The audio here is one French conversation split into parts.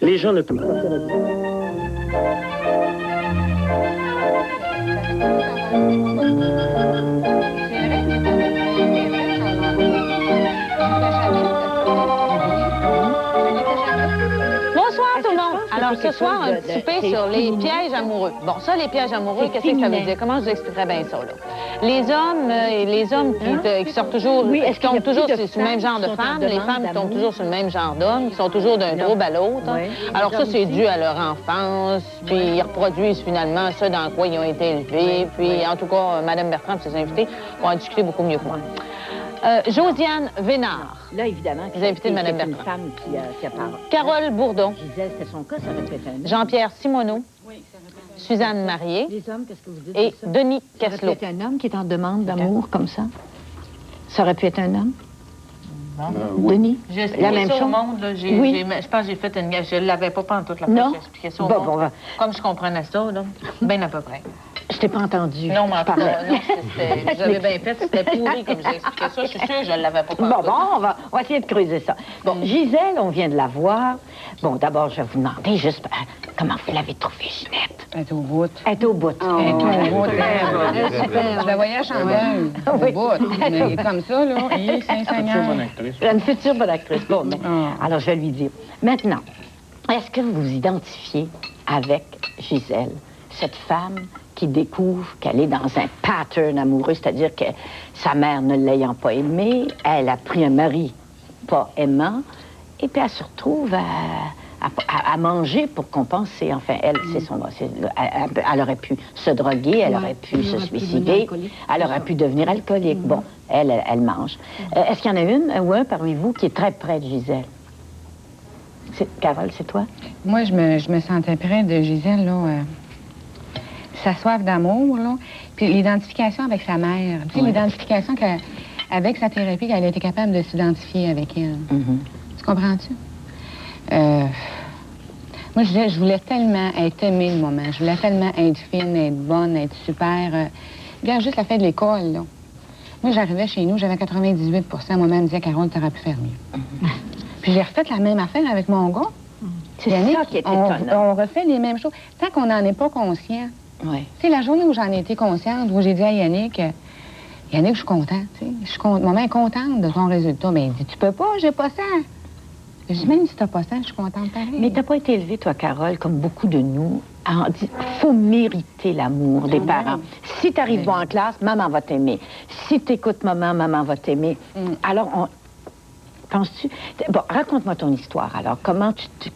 Les gens ne peuvent pas. Bonsoir tout le monde. Alors ce soir, un petit souper sur les pièges amoureux. Bon, ça, les pièges amoureux, qu'est-ce que ça veut dire? Comment je vous expliquerais bien ça, là? Les hommes qui sortent toujours, qui tombent toujours sur le même genre de femmes, les femmes qui tombent toujours sur le même genre d'hommes, qui sont toujours d'un trouble à l'autre. Alors ça, c'est dû à leur enfance, puis ils reproduisent finalement ça dans quoi ils ont été élevés. Puis en tout cas, Mme Bertrand et ses invités vont en discuter beaucoup mieux que moi. Josiane Vénard. Là, évidemment, les invités de Mme Bertrand. Bertrand. Une femme qui a parlé. Carole Bourdon. Gisèle, c'était son cas, ça aurait pu être un homme. Jean-Pierre Simoneau. Oui, Suzanne Marié. Les hommes, qu'est-ce que vous dites et de ça? Denis Ça Casselot. aurait pu être un homme qui est en demande d'amour, comme ça? Ça aurait pu être un homme? Denis? La même chose. Monde, là, je pense que j'ai fait une... Je ne l'avais pas toute la Non? j'ai expliqué ça au monde. Comme je comprenais ça, là, bien à peu près. Je t'ai pas entendu. Non, mais en tout parlais. cas, non, j'avais bien fait, c'était pourri comme j'ai expliqué ça. Je suis sûre que je ne l'avais pas Bon, on va essayer de creuser ça. Bon, Gisèle, on vient de la voir. Bon, d'abord, je vais vous demander juste comment vous l'avez trouvée, Ginette? Elle est au bout. Elle est au bout. Elle est au bout. Je la voyais à Chandelle. Au bout. Elle est comme ça, là. Il est Saint-Seigneur. Une future bonne actrice. Bon, mais, alors, je vais lui dire. Maintenant, est-ce que vous vous identifiez avec Gisèle, cette femme qui découvre qu'elle est dans un pattern amoureux, c'est-à-dire que sa mère ne l'ayant pas aimée, elle a pris un mari pas aimant, et puis elle se retrouve à manger pour compenser. Enfin, elle, elle aurait pu se droguer, elle aurait pu se suicider, elle aurait pu devenir alcoolique. Bon, elle mange. Est-ce qu'il y en a une ou un parmi vous qui est très près de Gisèle? Carole, c'est toi? Moi, je me sentais près de Gisèle, là. Sa soif d'amour, là. Puis l'identification avec sa mère. Tu sais, l'identification avec sa thérapie, qu'elle a été capable de s'identifier avec elle. Tu comprends-tu? Moi, je voulais tellement être aimée le moment. Je voulais tellement être fine, être bonne, être super. Regarde juste la fin de l'école, là. Moi, j'arrivais chez nous, j'avais 98 %. Moi-même, me disait, Carole, t'aurais pu faire mieux. Puis j'ai refait la même affaire avec mon gars. C'est ça qui est étonnant. On refait les mêmes choses. Tant qu'on n'en est pas conscient. Oui. Tu sais, la journée où j'en ai été consciente, où j'ai dit à Yannick, Yannick, je suis contente, tu sais. Maman est contente de ton résultat. Mais il dit, tu peux pas, j'ai pas ça. Je dis, même si t'as pas ça, je suis contente pareil. Mais t'as pas été élevée, toi, Carole, comme beaucoup de nous, à dire, faut mériter l'amour des parents. Si t'arrives bon en classe, maman va t'aimer. Si t'écoutes maman, maman va t'aimer. Alors, penses-tu... Bon, raconte-moi ton histoire, alors. Comment tu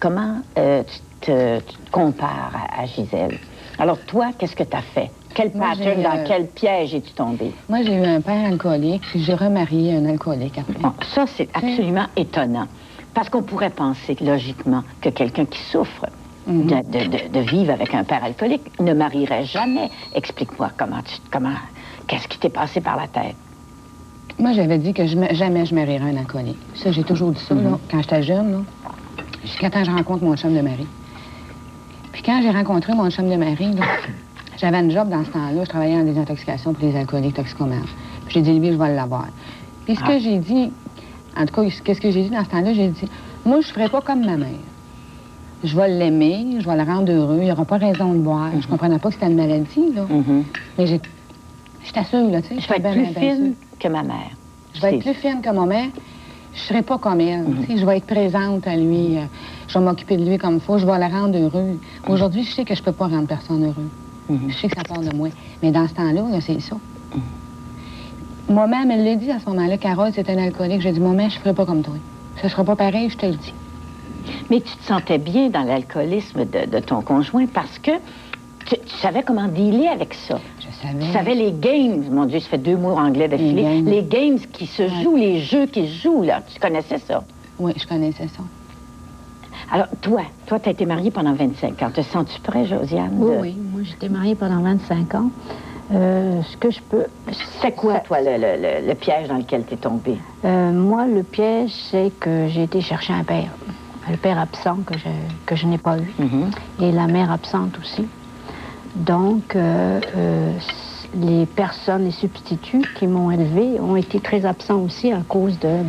te compares à Gisèle? Alors, toi, qu'est-ce que t'as fait? Quel pattern, dans quel piège es-tu tombée? Moi, j'ai eu un père alcoolique, puis j'ai remarié un alcoolique après. Bon, ça, c'est absolument étonnant. Parce qu'on pourrait penser, logiquement, que quelqu'un qui souffre de vivre avec un père alcoolique ne marierait jamais. Explique-moi qu'est-ce qui t'est passé par la tête? Moi, j'avais dit que jamais je marierais un alcoolique. Ça, j'ai toujours dit ça, là, quand j'étais jeune, là. Jusqu'à temps que je rencontre mon chum de mari. Puis quand j'ai rencontré mon chum de mari, là, j'avais un job dans ce temps-là. Je travaillais en désintoxication pour les alcooliques toxicomanes. Puis j'ai dit, lui, je vais l'avoir. Puis ce que j'ai dit, en tout cas, qu'est-ce que j'ai dit dans ce temps-là? J'ai dit, moi, je ferai pas comme ma mère. Je vais l'aimer, je vais le rendre heureux, il n'aura pas raison de boire. Je comprenais pas que c'était une maladie, là. Mais je t'assure, là, tu sais. Je vais être plus fine que ma mère. Je vais être plus fine que ma mère. Je serai pas comme elle. Tu sais, je vais être présente à lui. Je vais m'occuper de lui comme il faut. Je vais le rendre heureux. Aujourd'hui, je sais que je peux pas rendre personne heureux. Je sais que ça part de moi. Mais dans ce temps-là, là, c'est ça. Moi-même, elle l'a dit à ce moment-là, Carole, c'est un alcoolique. J'ai dit, maman, je ferai pas comme toi. Ce sera pas pareil, je te le dis. Mais tu te sentais bien dans l'alcoolisme de ton conjoint parce que tu savais comment dealer avec ça. Je savais. Tu savais les games, mon Dieu, ça fait 2 mots anglais d'affilée. Les games qui se jouent, les jeux qui se jouent, là. Tu connaissais ça? Oui, je connaissais ça. Alors, toi, tu as été mariée pendant 25 ans. Te sens-tu prêt, Josiane? Oui, moi, j'étais mariée pendant 25 ans. Ce que je peux... C'est quoi, toi, le piège dans lequel tu es tombée? Moi, le piège, c'est que j'ai été chercher un père. Le père absent que je n'ai pas eu. Et la mère absente aussi. Donc, les personnes, les substituts qui m'ont élevée ont été très absents aussi à cause de,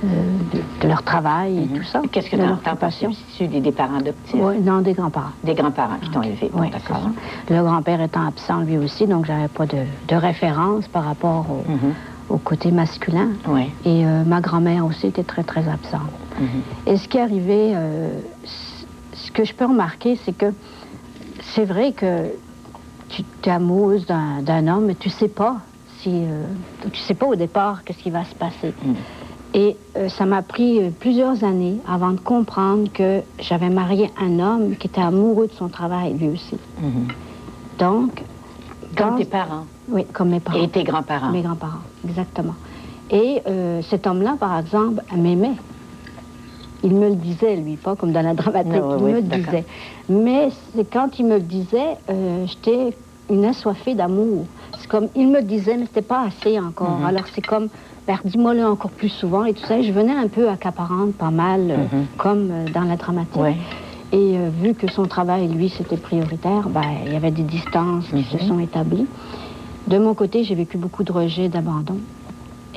de leur travail et tout ça. Qu'est-ce que tu as passion? C'est des parents adoptifs? Oui, non, des grands-parents. Des grands-parents qui t'ont élevé, oui, d'accord. Le grand-père étant absent lui aussi, donc j'avais pas de référence par rapport au côté masculin. Oui. Et ma grand-mère aussi était très, très absente. Et ce qui est arrivé, ce que je peux remarquer, c'est que c'est vrai que tu es amoureuse d'un homme, mais tu sais pas si... tu sais pas au départ qu'est-ce qui va se passer. Et ça m'a pris plusieurs années avant de comprendre que j'avais marié un homme qui était amoureux de son travail, lui aussi. Donc... Comme tes parents? Oui, comme mes parents. Et tes grands-parents? Mes grands-parents, exactement. Et cet homme-là, par exemple, m'aimait. Il me le disait, lui, pas comme dans la dramatique, il me le disait. Mais quand il me le disait, j'étais une assoiffée d'amour. C'est comme, il me le disait, mais c'était pas assez encore. Alors c'est comme, dis-moi-le encore plus souvent et tout ça. Et je venais un peu accaparante, pas mal, comme dans la dramatique. Et vu que son travail, lui, c'était prioritaire, il y avait des distances qui se sont établies. De mon côté, j'ai vécu beaucoup de rejets, d'abandon.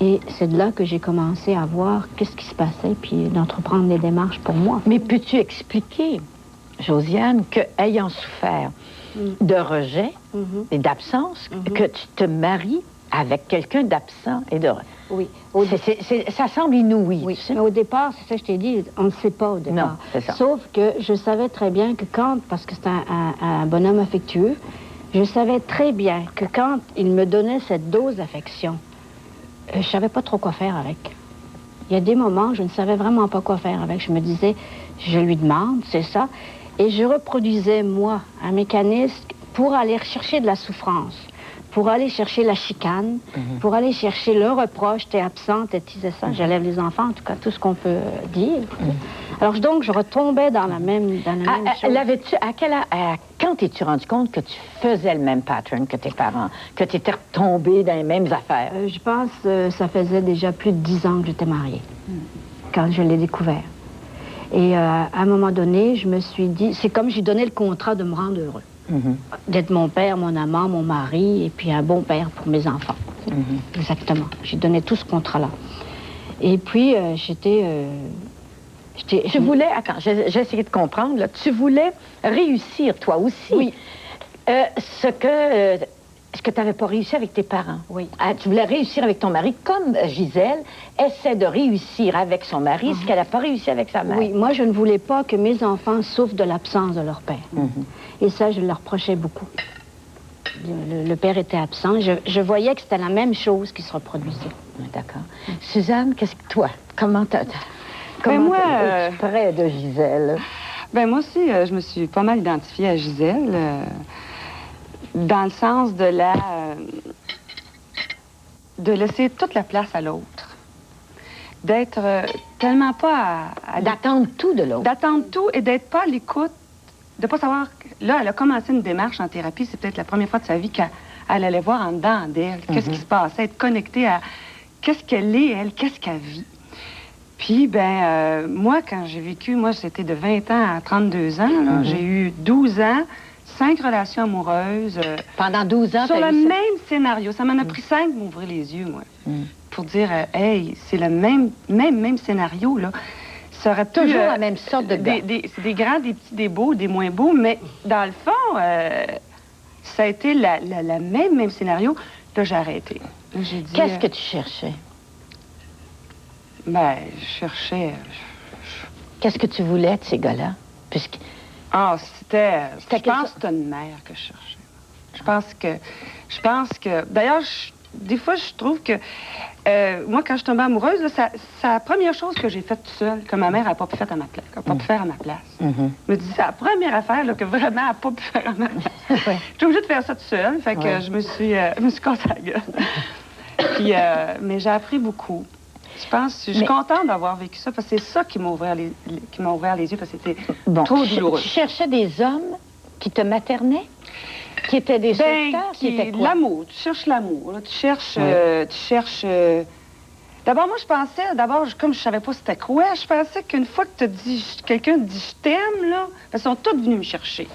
Et c'est de là que j'ai commencé à voir qu'est-ce qui se passait, puis d'entreprendre des démarches pour moi. Mais peux-tu expliquer, Josiane, qu'ayant souffert de rejet et d'absence, que tu te maries avec quelqu'un d'absent et de rejet? Oui. Ça semble inouï. Oui, tu sais? mais au départ, c'est ça que je t'ai dit, on ne sait pas au départ. Non, c'est ça. Sauf que je savais très bien que parce que c'est un bonhomme affectueux, je savais très bien que quand il me donnait cette dose d'affection, je savais pas trop quoi faire avec. Il y a des moments où je ne savais vraiment pas quoi faire avec. Je me disais, je lui demande, c'est ça. Et je reproduisais, moi, un mécanisme pour aller chercher de la souffrance, pour aller chercher la chicane, pour aller chercher le reproche, t'es absente, t'es ça. J'élève les enfants, en tout cas, tout ce qu'on peut dire. Alors donc, je retombais dans la même chose. Quand t'es-tu rendu compte que tu faisais le même pattern que tes parents, que tu étais retombée dans les mêmes affaires? Je pense que ça faisait déjà plus de 10 ans que j'étais mariée, quand je l'ai découvert. Et à un moment donné, je me suis dit, c'est comme j'ai donné le contrat de me rendre heureux. D'être mon père, mon amant, mon mari, et puis un bon père pour mes enfants. Exactement. J'ai donné tout ce contrat-là. Et puis, Tu voulais... Attends, j'ai essayé de comprendre. Là. Tu voulais réussir, toi aussi. Oui. Ce que tu n'avais pas réussi avec tes parents. Oui. Tu voulais réussir avec ton mari, comme Gisèle essaie de réussir avec son mari ce qu'elle n'a pas réussi avec sa mère. Oui, moi, je ne voulais pas que mes enfants souffrent de l'absence de leur père. Et ça, je leur reprochais beaucoup. Le père était absent. Je voyais que c'était la même chose qui se reproduisait. D'accord. Suzanne, toi, comment tu près de Gisèle? Ben moi aussi, je me suis pas mal identifiée à Gisèle, dans le sens de laisser toute la place à l'autre. D'être tellement pas d'attendre tout de l'autre. D'attendre tout et d'être pas à l'écoute, de pas savoir... Là, elle a commencé une démarche en thérapie, c'est peut-être la première fois de sa vie qu'elle allait voir en dedans d'elle, qu'est-ce qui se passait, être connectée à qu'est-ce qu'elle est, elle, qu'est-ce qu'elle vit. Puis, moi, quand j'ai vécu, c'était de 20 ans à 32 ans. J'ai eu 12 ans, 5 relations amoureuses. Pendant 12 ans, sur le même scénario. Ça m'en a pris 5 pour m'ouvrir les yeux, moi. Pour dire, hey, c'est le même scénario, là. Ça aurait pu, toujours la même sorte de gars. C'est des grands, des petits, des beaux, des moins beaux, mais dans le fond, ça a été la même scénario. Là, j'ai arrêté. Qu'est-ce que tu cherchais? Je cherchais... Qu'est-ce que tu voulais de ces gars-là? C'était... Je pense que c'était une mère que je cherchais. Je pense que... D'ailleurs, des fois, je trouve que... moi, quand je tombais amoureuse, c'est la première chose que j'ai faite toute seule, que ma mère n'a pas pu faire à ma place. Je me dis, c'est la première affaire là, que vraiment elle n'a pas pu faire à ma place. J'étais obligée de faire ça toute seule, fait que je me suis cassée la gueule. Puis, mais j'ai appris beaucoup. Je suis contente d'avoir vécu ça, parce que c'est ça qui m'a ouvert les yeux, parce que c'était trop douloureux. Tu cherchais des hommes qui te maternaient? Qui étaient des sauveteurs? Qui étaient quoi? L'amour. Tu cherches l'amour. Tu cherches... D'abord, moi, je pensais... Comme je savais pas c'était quoi, je pensais qu'une fois que quelqu'un te dit « je t'aime », là, ils sont tous venus me chercher.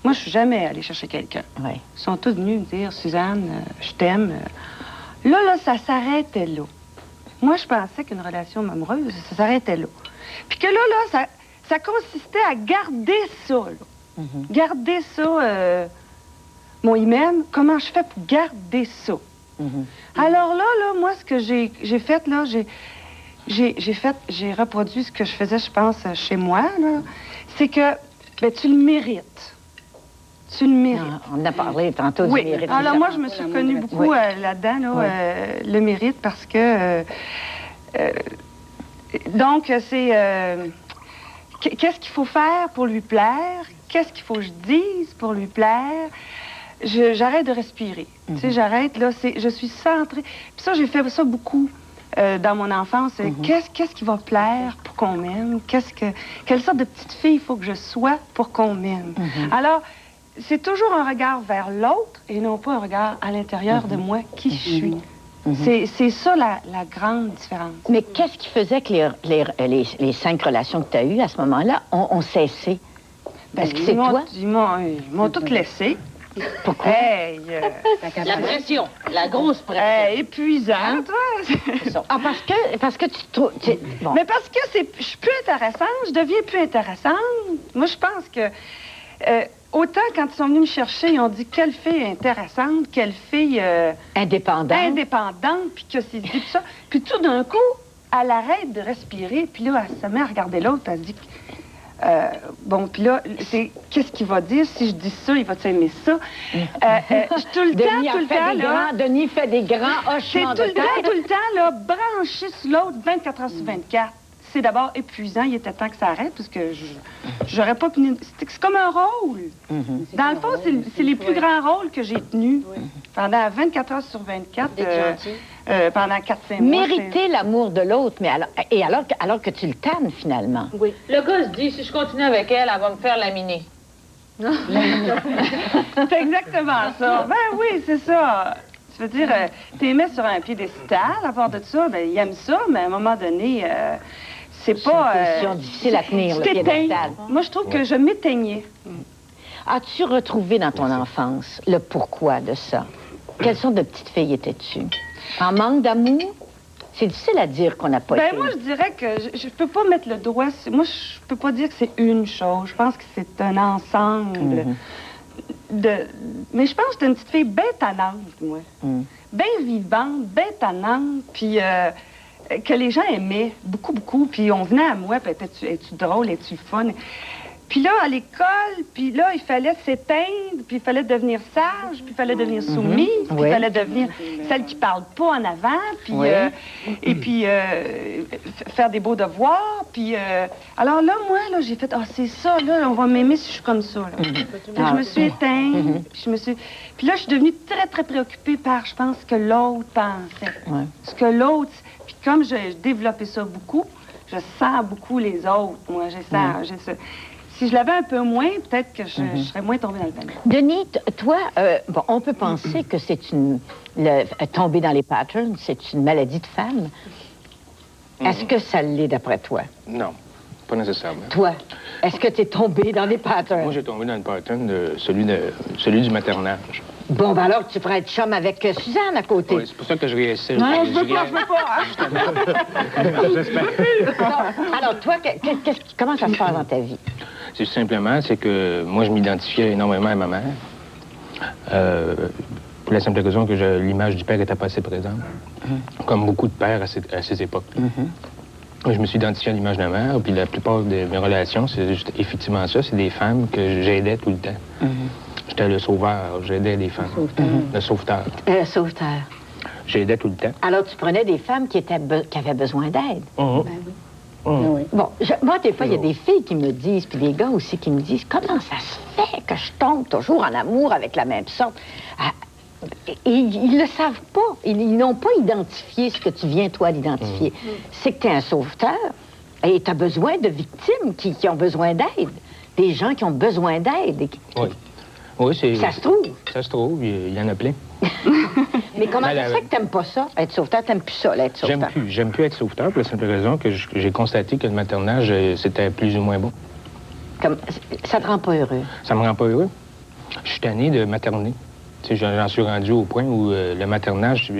Moi, je suis jamais allée chercher quelqu'un. Ils sont tous venus me dire « Suzanne, je t'aime ». Là, ça s'arrêtait là. moi, je pensais qu'une relation amoureuse, ça s'arrêtait là. Puis que là, ça consistait à garder ça, là. Garder ça, mon il m'aime, comment je fais pour garder ça? Alors là, moi, ce que j'ai fait, là, j'ai reproduit ce que je faisais, je pense, chez moi, là. C'est que, ben, tu le mérites. Tu le mérites. On a parlé tantôt oui. du mérite. Alors moi, je me suis reconnue beaucoup là-dedans, là, le mérite, parce que... donc, c'est... qu'est-ce qu'il faut faire pour lui plaire? Qu'est-ce qu'il faut que je dise pour lui plaire? J'arrête de respirer. Tu sais, j'arrête, là, je suis centrée. Puis ça, j'ai fait ça beaucoup dans mon enfance. Qu'est-ce qui va plaire pour qu'on m'aime? Quelle sorte de petite fille il faut que je sois pour qu'on m'aime? Alors, c'est toujours un regard vers l'autre et non pas un regard à l'intérieur de moi, qui je suis. C'est ça la grande différence. Mais qu'est-ce qui faisait que les 5 relations que tu as eues à ce moment-là ont cessé? Parce que c'est toi? Ils m'ont toutes laissé. Pourquoi? Hey, La pression, la grosse pression. Épuisant, toi. Ah, parce que tu trouves... Bon. Mais parce que je suis plus intéressante, je deviens plus intéressante. Moi, je pense que... autant quand ils sont venus me chercher, ils ont dit quelle fille intéressante, quelle fille... indépendante, puis que c'est dit tout ça. Puis tout d'un coup, elle arrête de respirer, puis là, elle se met à regarder l'autre, puis elle se dit... bon, puis là, c'est qu'est-ce qu'il va dire? Si je dis ça, il va aimer ça. Je suis tout le temps, là... Denis fait des grands hochements de tête. Tout le temps, là, branché sur l'autre, 24 heures sur 24. C'est d'abord épuisant, il était temps que ça arrête, parce que j'aurais pas pu... C'est comme un rôle. Dans le fond, c'est les plus grands rôles que j'ai tenus pendant 24 heures sur 24, pendant 4-5 mois. Mériter l'amour de l'autre, mais alors que tu le tannes, finalement. Oui. Le gars se dit, si je continue avec elle, elle va me faire laminer. C'est exactement ça. Ben oui, c'est ça. Tu veux dire, t'es mis sur un piédestal, à part de ça, ben il aime ça, mais à un moment donné... c'est pas... une position difficile à tenir, le piédestal. Moi, je trouve que je m'éteignais. As-tu retrouvé dans ton enfance le pourquoi de ça? Quelle sorte de petite fille étais-tu? En manque d'amour? C'est difficile à dire qu'on n'a pas été. Moi, je dirais que je peux pas mettre le doigt... Moi, je peux pas dire que c'est une chose. Je pense que c'est un ensemble Mais je pense que j'étais une petite fille bien tannante, moi. Bien vivante, bien tannante, puis... que les gens aimaient beaucoup, beaucoup. Puis on venait à moi, puis es-tu drôle, es-tu fun? Puis là, à l'école, puis là, il fallait s'éteindre, puis il fallait devenir sage, puis il fallait devenir soumise, puis il fallait devenir celle qui parle pas en avant, puis... et puis faire des beaux devoirs, puis... alors là, moi, là, j'ai fait, c'est ça, là, on va m'aimer si je suis comme ça, là. Puis je me suis éteinte, puis là, je suis devenue très, très préoccupée par, je pense, ce que l'autre pensait. Ce que l'autre... Puis comme j'ai développé ça beaucoup, je sens beaucoup les autres, moi, si je l'avais un peu moins, peut-être que je serais moins tombée dans le panier. Denis, toi, on peut penser que c'est tomber dans les patterns, c'est une maladie de femme. Est-ce que ça l'est d'après toi? Non, pas nécessairement. Toi, est-ce que tu es tombé dans les patterns? Moi, j'ai tombé dans le pattern celui du maternage. Bon, ben alors, tu pourrais être chum avec Suzanne à côté. Oui, c'est pour ça que je réessaie. Non, je veux pas. Justement. Alors, toi, comment ça se passe dans ta vie? C'est simplement, c'est que moi, je m'identifiais énormément à ma mère. Pour la simple raison que l'image du père n'était pas assez présente. Comme beaucoup de pères à ces époques. Je me suis identifié à l'image de ma mère, puis la plupart de mes relations, c'est juste effectivement ça. C'est des femmes que j'aidais tout le temps. J'étais le sauveur, j'aidais des femmes. Le sauveteur. Le sauveteur. J'aidais tout le temps. Alors, tu prenais des femmes qui avaient besoin d'aide. Ben oui. Bon, moi, des fois, il y a des filles qui me disent, puis des gars aussi qui me disent, comment ça se fait que je tombe toujours en amour avec la même sorte? Et ils le savent pas. Ils n'ont pas identifié ce que tu viens, toi, d'identifier. C'est que tu es un sauveteur et tu as besoin de victimes qui ont besoin d'aide. Des gens qui ont besoin d'aide. Oui, c'est... Ça se trouve. Ça se trouve, il y en a plein. Mais comment ça se fait que t'aimes pas ça, être sauveteur? T'aimes plus ça, être sauveteur? J'aime plus être sauveteur pour la simple raison que j'ai constaté que le maternage, c'était plus ou moins bon. Ça te rend pas heureux? Ça me rend pas heureux. Je suis tanné de materner. J'en suis rendu au point où le maternage,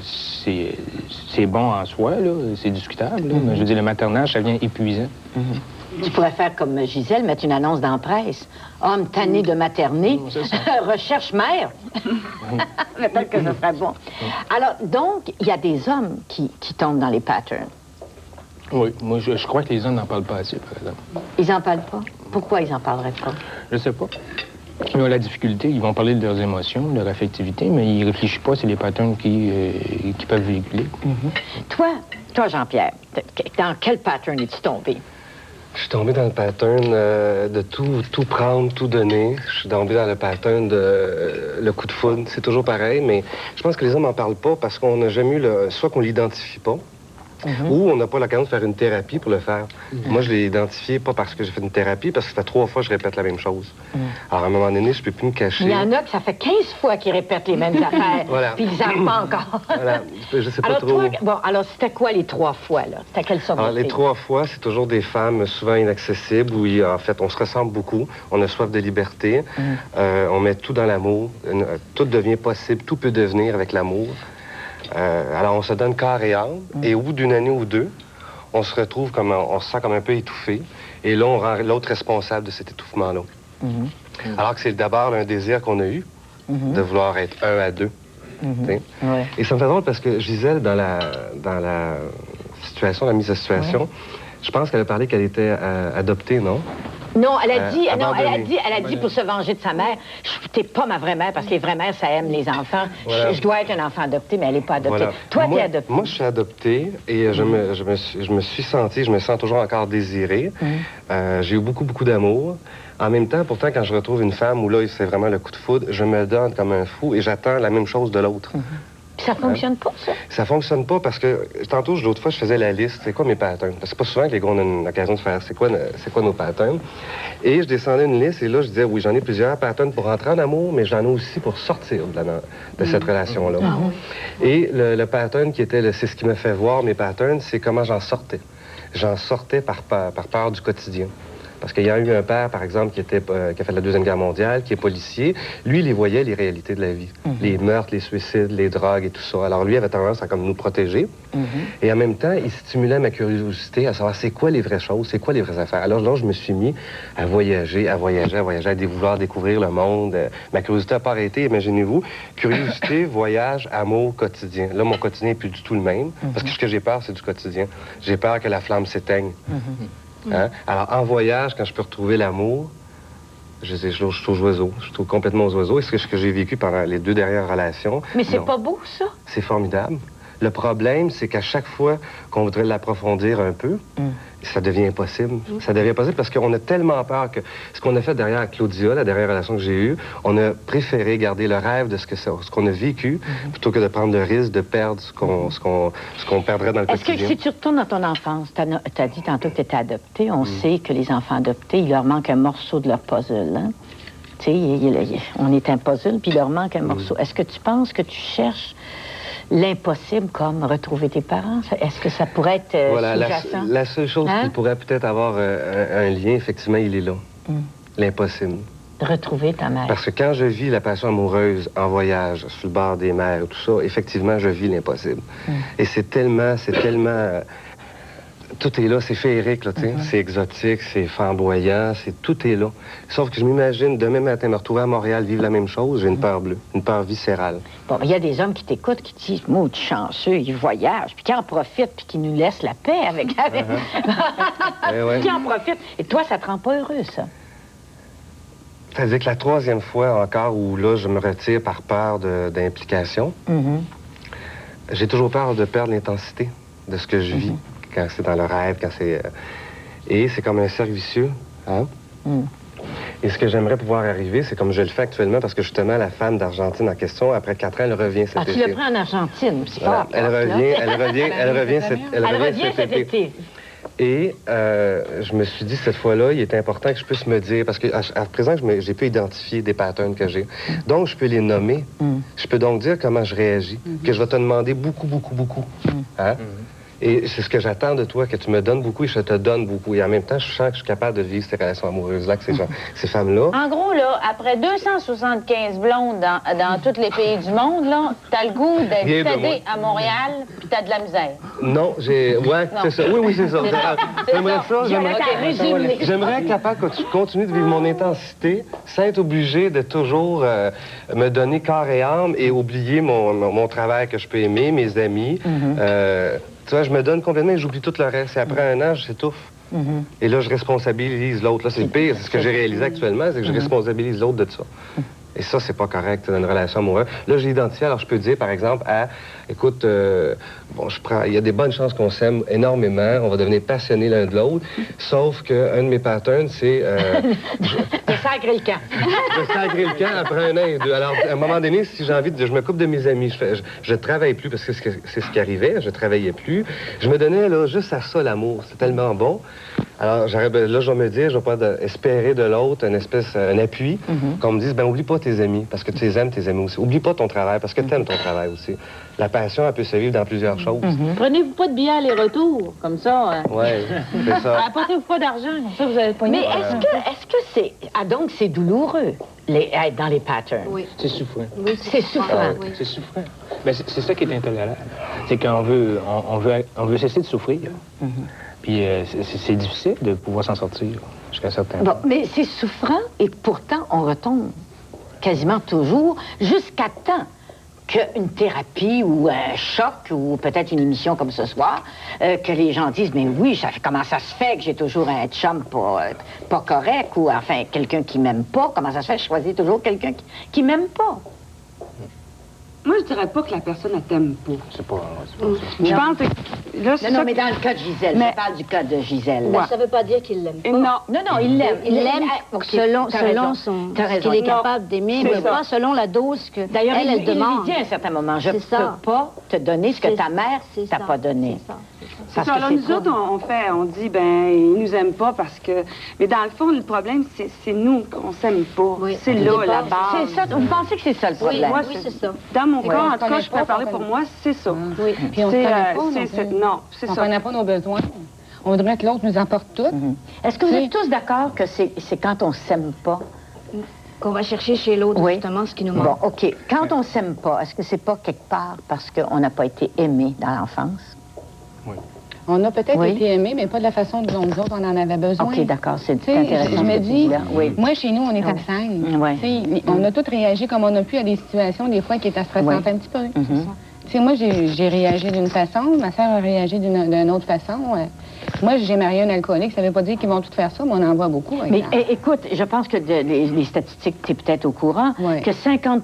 c'est bon en soi, là, c'est discutable. Là, mais je veux dire, le maternage, ça devient épuisant. Tu pourrais faire comme Gisèle, mettre une annonce dans la presse. Homme tanné de materner, recherche mère. Peut-être que ça serait bon. Alors, donc, il y a des hommes qui tombent dans les patterns. Oui, moi, je crois que les hommes n'en parlent pas assez, par exemple. Ils n'en parlent pas? Pourquoi ils n'en parleraient pas? Je sais pas. Ils ont la difficulté, ils vont parler de leurs émotions, de leur affectivité, mais ils réfléchissent pas sur les patterns qui peuvent véhiculer. Toi, Jean-Pierre, dans quel pattern es-tu tombé? Je suis tombé dans le pattern de tout prendre, tout donner. Je suis tombé dans le pattern de le coup de foudre. C'est toujours pareil, mais je pense que les hommes n'en parlent pas parce qu'on n'a jamais eu soit qu'on l'identifie pas, ou on n'a pas l'occasion de faire une thérapie pour le faire. Moi, je l'ai identifié pas parce que j'ai fait une thérapie, parce que ça fait 3 fois que je répète la même chose. Alors, à un moment donné, je peux plus me cacher. Il y en a que ça fait 15 fois qu'ils répètent les mêmes affaires, voilà. Puis ils ne savent pas encore. Voilà. Je sais pas alors, trop. alors, c'était quoi les 3 fois, là? C'était quelle sorte Alors, de les filles? 3 fois, c'est toujours des femmes souvent inaccessibles, où, en fait, on se ressemble beaucoup, on a soif de liberté, on met tout dans l'amour, tout devient possible, tout peut devenir avec l'amour. Alors, on se donne corps et âme, et au bout d'une année ou 2, on se retrouve comme, on se sent comme un peu étouffé, et là, on rend l'autre responsable de cet étouffement-là. Alors que c'est d'abord un désir qu'on a eu, de vouloir être 1 à 2. Et ça me fait drôle parce que Gisèle, dans la situation, la mise en situation, je pense qu'elle a parlé qu'elle était adoptée, non? Non, elle a dit pour se venger de sa mère, t'es pas ma vraie mère, parce que les vraies mères, ça aime les enfants. Voilà. Je dois être un enfant adopté, mais elle n'est pas adoptée. Voilà. Toi, t'es adoptée. Moi, je suis adoptée et je me suis sentie, je me sens toujours encore désirée. J'ai eu beaucoup d'amour. En même temps, pourtant, quand je retrouve une femme où là, c'est vraiment le coup de foudre, je me donne comme un fou et j'attends la même chose de l'autre. Ça fonctionne pas, ça? Ça fonctionne pas parce que, tantôt, l'autre fois, je faisais la liste. C'est quoi mes patterns? Parce que c'est pas souvent que les gars ont une occasion de faire c'est quoi nos patterns. Et je descendais une liste et là, je disais, oui, j'en ai plusieurs patterns pour rentrer en amour, mais j'en ai aussi pour sortir de cette relation-là. Et le pattern qui était, c'est ce qui me fait voir mes patterns, c'est comment j'en sortais. J'en sortais par peur du quotidien. Parce qu'il y a eu un père, par exemple, qui a fait la Deuxième Guerre mondiale, qui est policier. Lui, il voyait les réalités de la vie. Les meurtres, les suicides, les drogues et tout ça. Alors lui avait tendance à comme nous protéger. Et en même temps, il stimulait ma curiosité à savoir c'est quoi les vraies choses, c'est quoi les vraies affaires. Alors là, je me suis mis à voyager, à vouloir découvrir le monde. Ma curiosité n'a pas arrêté, imaginez-vous. Curiosité, voyage, amour, quotidien. Là, mon quotidien n'est plus du tout le même. Parce que ce que j'ai peur, c'est du quotidien. J'ai peur que la flamme s'éteigne. Hein? Alors, en voyage, quand je peux retrouver l'amour, je suis aux oiseaux. Je suis complètement aux oiseaux. Et c'est ce que j'ai vécu pendant les 2 dernières relations. Mais c'est pas beau, ça? C'est formidable. Le problème, c'est qu'à chaque fois qu'on voudrait l'approfondir un peu, ça devient impossible. Ça devient impossible parce qu'on a tellement peur que ce qu'on a fait derrière Claudia, la dernière relation que j'ai eue, on a préféré garder le rêve de ce qu'on a vécu plutôt que de prendre le risque de perdre ce qu'on perdrait dans le quotidien. Est-ce que si tu retournes dans ton enfance, t'as dit tantôt que tu étais adopté, on sait que les enfants adoptés, il leur manque un morceau de leur puzzle, hein? Tu sais, on est un puzzle, puis il leur manque un morceau. Est-ce que tu penses que tu cherches l'impossible comme retrouver tes parents? Est-ce que ça pourrait être sous-jacent? La seule chose qui pourrait peut-être avoir un lien, effectivement, il est là. L'impossible. De retrouver ta mère. Parce que quand je vis la passion amoureuse en voyage, sur le bord des mers, tout ça, effectivement, je vis l'impossible. Et c'est tellement... Tout est là, c'est féerique, là, tu sais. C'est exotique, c'est flamboyant, tout est là. Sauf que je m'imagine, demain matin, me retrouver à Montréal, vivre la même chose, j'ai une peur bleue, une peur viscérale. Bon, il y a des hommes qui t'écoutent, qui disent, maudit chanceux, ils voyagent, puis qui en profitent, puis qui nous laissent la paix avec... Qui en profitent. Et toi, ça te rend pas heureux, ça? C'est-à-dire que la 3e fois encore où, là, je me retire par peur d'implication, j'ai toujours peur de perdre l'intensité de ce que je vis. Quand c'est dans le rêve, quand c'est... Et c'est comme un cercle vicieux, hein? Et ce que j'aimerais pouvoir arriver, c'est comme je le fais actuellement, parce que justement, la femme d'Argentine en question, après 4 ans, elle revient cet été. Tu le prends en Argentine, c'est pas... Elle revient cet été. Et je me suis dit, cette fois-là, il est important que je puisse me dire, parce qu'à présent, j'ai pu identifier des patterns que j'ai. Donc, je peux les nommer. Je peux donc dire comment je réagis. Que je vais te demander beaucoup. Hein? Et c'est ce que j'attends de toi, que tu me donnes beaucoup et je te donne beaucoup. Et en même temps, je sens que je suis capable de vivre ces relations amoureuses-là avec ces femmes-là. En gros, là, après 275 blondes dans tous les pays du monde, là, t'as le goût d'être cédé à Montréal, puis t'as de la misère. Non, ouais, c'est ça. Oui, c'est ça. J'aimerais être capable que tu continues de vivre mon intensité sans être obligé de toujours me donner corps et âme et oublier mon travail que je peux aimer, mes amis. Tu vois, je me donne complètement et j'oublie tout le reste. Et après un an, je s'étouffe. Et là, je responsabilise l'autre. Là, c'est le pire. C'est ce que j'ai réalisé actuellement, c'est que je responsabilise l'autre de ça. Et ça, c'est pas correct dans une relation amoureuse. Là, j'ai identifié, alors je peux dire, par exemple, écoute, il y a des bonnes chances qu'on s'aime énormément, on va devenir passionnés l'un de l'autre, sauf qu'un de mes patterns, c'est... de sacrer le camp. De sacrer le camp après un an et deux. Alors, à un moment donné, si j'ai envie je me coupe de mes amis, je travaille plus, parce que c'est ce qui arrivait, je travaillais plus. Je me donnais, là, juste à ça, l'amour. C'est tellement bon. Alors, là, je vais me dire, je vais pas espérer de l'autre un appui, qu'on me dise, oublie pas tes amis, parce que tu les aimes, tes amis aussi. Oublie pas ton travail, parce que tu aimes ton travail aussi. La passion, elle peut se vivre dans plusieurs choses. Prenez-vous pas de billets aller-retour, comme ça. Oui, c'est ça. Apportez-vous pas d'argent, comme ça, vous allez pas. Mais est-ce que c'est... Ah, donc, c'est douloureux, être dans les patterns? Oui. C'est souffrant. Oui, c'est souffrant. Oui. C'est souffrant. Mais c'est ça qui est intolérable. C'est qu'on veut cesser de souffrir. Puis c'est difficile de pouvoir s'en sortir jusqu'à un certain point. Mais c'est souffrant et pourtant, on retombe quasiment toujours jusqu'à temps qu'une thérapie ou un choc ou peut-être une émission comme ce soir, que les gens disent, mais oui, comment ça se fait que j'ai toujours un chum pas correct ou enfin quelqu'un qui m'aime pas? Comment ça se fait que je choisis toujours quelqu'un qui m'aime pas? Moi, je dirais pas que la personne ne t'aime pas. C'est pas ça. Je pense que... Là, Non, mais dans le cas de Gisèle, je parle du cas de Gisèle. Mais ça ne veut pas dire qu'il l'aime pas. Non, il l'aime. Il l'aime selon ce qu'il est capable d'aimer, mais pas selon la dose que d'ailleurs, elle demande. Il dit à un certain moment, je ne peux pas te donner ce que ta mère t'a pas donné. C'est ça. Alors, nous autres, on dit, ils nous aiment pas parce que... Mais dans le fond, le problème, c'est nous qu'on s'aime pas. Oui. C'est là, la base. C'est ça. Vous pensez que c'est ça, le problème? Oui, c'est ça. Dans mon cas, en tout cas, je peux parler pour moi, c'est ça. Oui. Puis on ne connaît pas. Non, c'est ça. On ne connaît pas nos besoins. On voudrait que l'autre nous apporte tout. Est-ce que vous êtes tous d'accord que c'est quand on s'aime pas qu'on va chercher chez l'autre, justement, ce qui nous manque? Bon, OK. Quand on s'aime pas, est-ce que c'est pas quelque part parce qu'on n'a pas été aimé dans l'enfance? Oui. On a peut-être été aimés, mais pas de la façon dont nous autres, on en avait besoin. OK, d'accord. C'est intéressant. Je me dis, moi, chez nous, on est à 5. On a tous réagi comme on a pu à des situations, des fois, qui étaient stressantes un petit peu. Moi, j'ai réagi d'une façon, ma soeur a réagi d'une autre façon. Moi, j'ai marié un alcoolique, ça ne veut pas dire qu'ils vont tous faire ça, mais on en voit beaucoup. Mais écoute, je pense que les statistiques, tu es peut-être au courant, que 50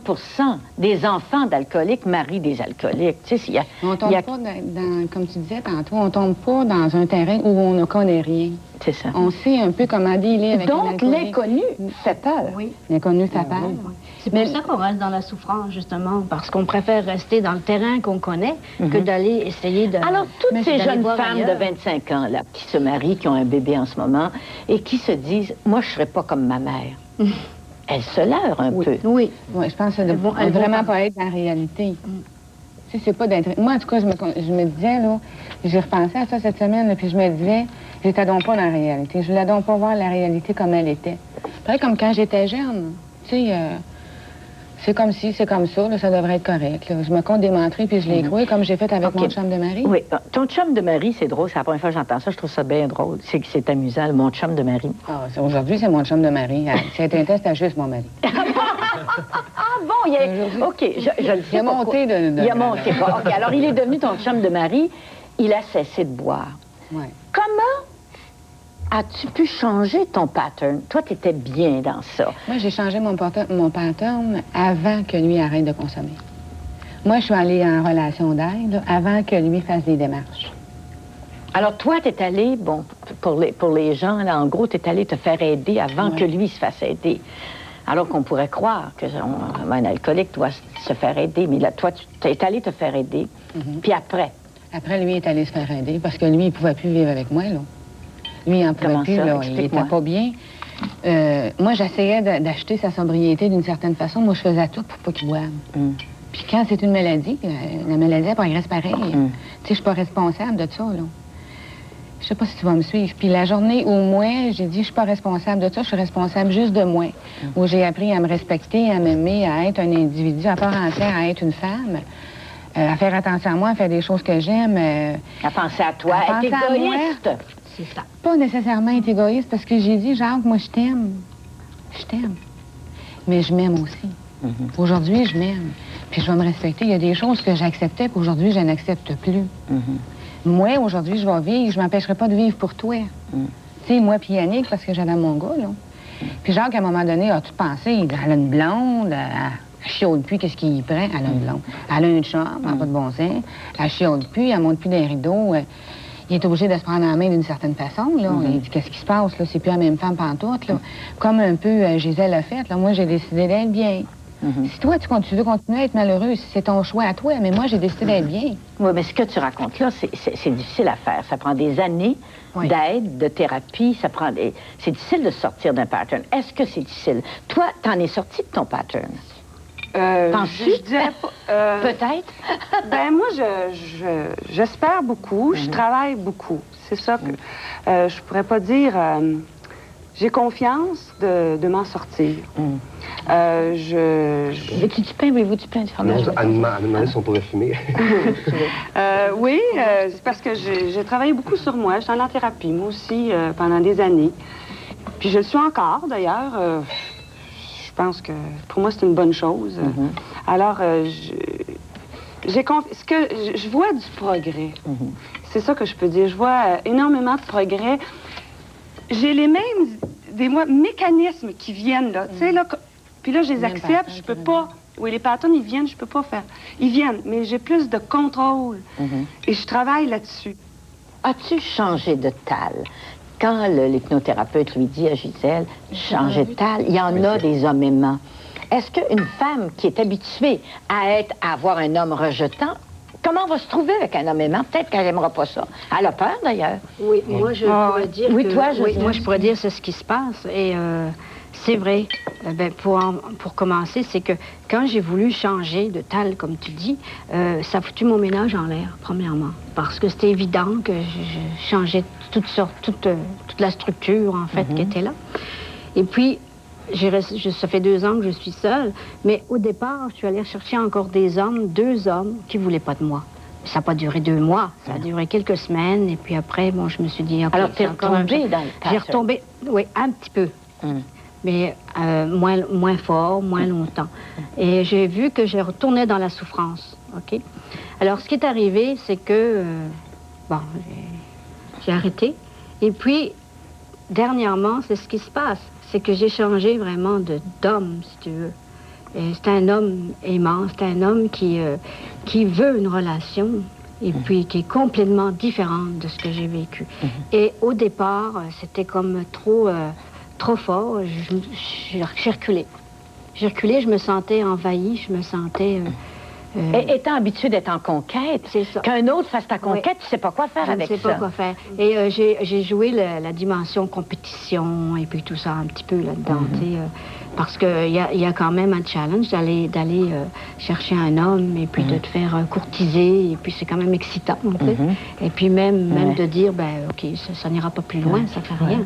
des enfants d'alcooliques marient des alcooliques. On tombe pas comme tu disais tantôt, on tombe pas dans un terrain où on ne connaît rien. C'est ça. On sait un peu comment dealer avec donc, l'inconnu fait peur. Oui. L'inconnu fait peur. C'est pour ça qu'on reste dans la souffrance, justement, parce qu'on préfère rester dans le terrain qu'on connaît que d'aller essayer de... Alors, toutes ces jeunes femmes de 25 ans, là, qui se marient, qui ont un bébé en ce moment, et qui se disent, moi, je ne serai pas comme ma mère. Elles se leurrent un peu. Oui, je pense que ça ne doit vraiment pas être la réalité. C'est pas d'être... Moi, en tout cas, je me disais, là, j'ai repensé à ça cette semaine, là, puis je me disais, j'étais donc pas dans la réalité. Je voulais donc pas voir la réalité comme elle était. Pareil comme quand j'étais jeune. Tu sais, c'est comme si, c'est comme ça, là, ça devrait être correct. Là. Je me compte des menteries, puis je l'ai cru, comme j'ai fait avec mon chum de mari. Oui, ton chum de mari, c'est drôle. C'est la première fois que j'entends ça. Je trouve ça bien drôle. C'est amusant, mon chum de mari. Aujourd'hui, c'est mon chum de mari. C'est un test à juste mon mari. Bon, il est... OK, je le sais. Il a monté Il a monté. OK, alors il est devenu ton chum de mari. Il a cessé de boire. Oui. Comment as-tu pu changer ton pattern? Toi, tu étais bien dans ça. Moi, j'ai changé mon pattern avant que lui arrête de consommer. Moi, je suis allée en relation d'aide avant que lui fasse des démarches. Alors, toi, tu es allée, bon, pour les gens, là, en gros, tu es allée te faire aider avant que lui se fasse aider. Alors qu'on pourrait croire qu'un alcoolique doit se faire aider. Mais là, toi, tu es allée te faire aider. Puis après? Après, lui est allé se faire aider parce que lui, il ne pouvait plus vivre avec moi, là. Lui, il n'en pouvait plus, là. Il n'était pas bien. Moi, j'essayais d'acheter sa sobriété d'une certaine façon. Moi, je faisais tout pour pas qu'il boive. Puis quand c'est une maladie, la maladie, elle progresse pareil. Tu sais, je suis pas responsable de ça, là. Je sais pas si tu vas me suivre. Puis la journée où moi, j'ai dit, je suis pas responsable de ça, je suis responsable juste de moi. Où j'ai appris à me respecter, à m'aimer, à être un individu à part entière, à être une femme, à faire attention à moi, à faire des choses que j'aime. À penser à toi, à être égoïste. C'est ça. Pas nécessairement être égoïste, parce que j'ai dit, Jacques, moi, je t'aime. Je t'aime. Mais je m'aime aussi. Aujourd'hui, je m'aime. Puis je vais me respecter. Il y a des choses que j'acceptais, puis aujourd'hui, je n'accepte plus. Moi, aujourd'hui, je vais vivre, je m'empêcherai pas de vivre pour toi. Tu sais, moi puis Yannick, parce que j'avais mon gars, là. Puis Jacques, à un moment donné, as-tu pensé, elle a une blonde, elle chiale plus, qu'est-ce qu'il y prend? Elle a une blonde. Elle a une chambre, elle n'a pas de bon sens. Elle chiale plus, elle monte plus des rideaux. Il est obligé de se prendre en main d'une certaine façon, là. Il dit, qu'est-ce qui se passe, là? C'est plus la même femme pantoute, là. Comme un peu Gisèle a fait, là. Moi, j'ai décidé d'être bien. Si toi, tu veux continuer à être malheureux, c'est ton choix à toi, mais moi, j'ai décidé d'être bien. Oui, mais ce que tu racontes là, c'est difficile à faire. Ça prend des années d'aide, de thérapie. C'est difficile de sortir d'un pattern. Est-ce que c'est difficile? Toi, t'en es sorti de ton pattern? Penses-tu? Je dirais pas... Peut-être? Ben moi, j'espère beaucoup, je travaille beaucoup. C'est ça que... je pourrais pas dire... j'ai confiance de m'en sortir. Veux-tu du pain? Voulez-vous du pain? Non, elle nous demandait si on pourrait fumer. Oui, c'est parce que j'ai travaillé beaucoup sur moi. J'étais en thérapie, moi aussi, pendant des années. Puis je le suis encore, d'ailleurs. Je pense que pour moi, c'est une bonne chose. Alors, je vois du progrès. C'est ça que je peux dire. Je vois énormément de progrès. J'ai les mêmes mécanismes qui viennent, là. Tu sais, là, puis là, je les accepte, je peux pas... Oui, les patterns, ils viennent, je peux pas faire. Ils viennent, mais j'ai plus de contrôle. Et je travaille là-dessus. As-tu changé de tal? Quand l'hypnothérapeute lui dit à Gisèle, changer de tal, il y en a des hommes aimants. Est-ce qu'une femme qui est habituée à avoir un homme rejetant, comment on va se trouver avec un homme aimant? Peut-être qu'elle n'aimera pas ça. Elle a peur, d'ailleurs. Oui, moi, je pourrais dire oui, que... toi, moi, je pourrais dire c'est ce qui se passe. Et c'est vrai. Pour commencer, c'est que quand j'ai voulu changer de tal, comme tu dis, ça a foutu mon ménage en l'air, premièrement. Parce que c'était évident que je changeais toute la structure, en fait, qui était là. Et puis... ça fait 2 ans que je suis seule, mais au départ, je suis allée chercher encore des hommes, 2 hommes, qui ne voulaient pas de moi. Ça n'a pas duré 2 mois, ça a duré quelques semaines, et puis après, bon, je me suis dit... Okay, alors, t'es retombée dans le pattern? J'ai retombé, oui, un petit peu, mais moins fort, moins longtemps. Et j'ai vu que je retournais dans la souffrance, OK? Alors, ce qui est arrivé, c'est que, j'ai arrêté, et puis, dernièrement, c'est ce qui se passe. C'est que j'ai changé vraiment d'homme, si tu veux. C'est un homme aimant, c'est un homme qui veut une relation et puis qui est complètement différente de ce que j'ai vécu. Et au départ, c'était comme trop fort. J'ai reculé. J'ai reculé, je me sentais envahie, je me sentais... étant habituée d'être en conquête, qu'un autre fasse ta conquête, tu sais pas quoi faire avec ça. Je ne sais pas quoi faire. Et j'ai joué la dimension compétition et puis tout ça un petit peu là-dedans, tu sais, parce qu'il y a quand même un challenge d'aller chercher un homme et puis de te faire courtiser, et puis c'est quand même excitant, en fait. Et puis même de dire, ben OK, ça n'ira pas plus loin, ça fait rien.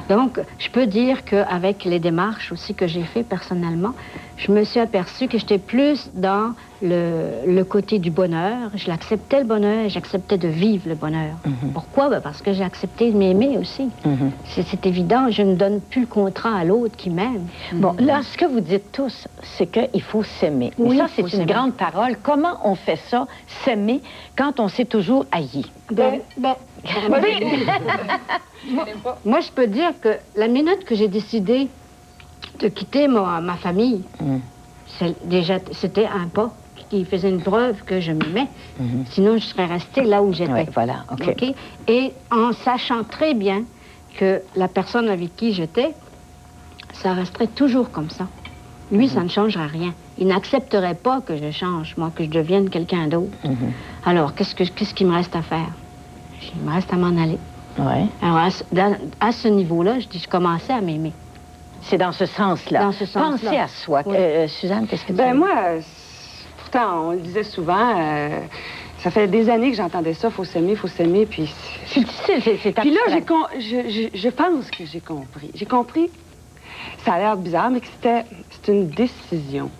Donc, je peux dire qu'avec les démarches aussi que j'ai fait personnellement, je me suis aperçue que j'étais plus dans le côté du bonheur. Je l'acceptais, le bonheur, et j'acceptais de vivre le bonheur. Pourquoi? Ben parce que j'ai accepté de m'aimer aussi. C'est évident, je ne donne plus le contrat à l'autre qui m'aime. Bon, là, ce que vous dites tous, c'est qu'il faut s'aimer. Oui, ça, c'est une grande parole. Comment on fait ça, s'aimer, quand on s'est toujours haï? Moi, je peux dire que la minute que j'ai décidé de quitter ma famille, c'était un pas qui faisait une preuve que je m'aimais. Sinon, je serais restée là où j'étais. Oui, voilà, OK. Et en sachant très bien que la personne avec qui j'étais, ça resterait toujours comme ça. Lui, ça ne changerait rien. Il n'accepterait pas que je change, moi, que je devienne quelqu'un d'autre. Alors, qu'est-ce qu'il me reste à faire? Il me reste à m'en aller. Ouais. Alors, à ce niveau-là, je commençais à m'aimer. C'est dans ce sens-là. Dans ce sens-là. Penser à soi. Suzanne, qu'est-ce que tu Ben moi, pourtant, on le disait souvent, ça fait des années que j'entendais ça, faut s'aimer, puis... C'est difficile, c'est Puis là, je pense que j'ai compris. J'ai compris, ça a l'air bizarre, mais que c'est une décision.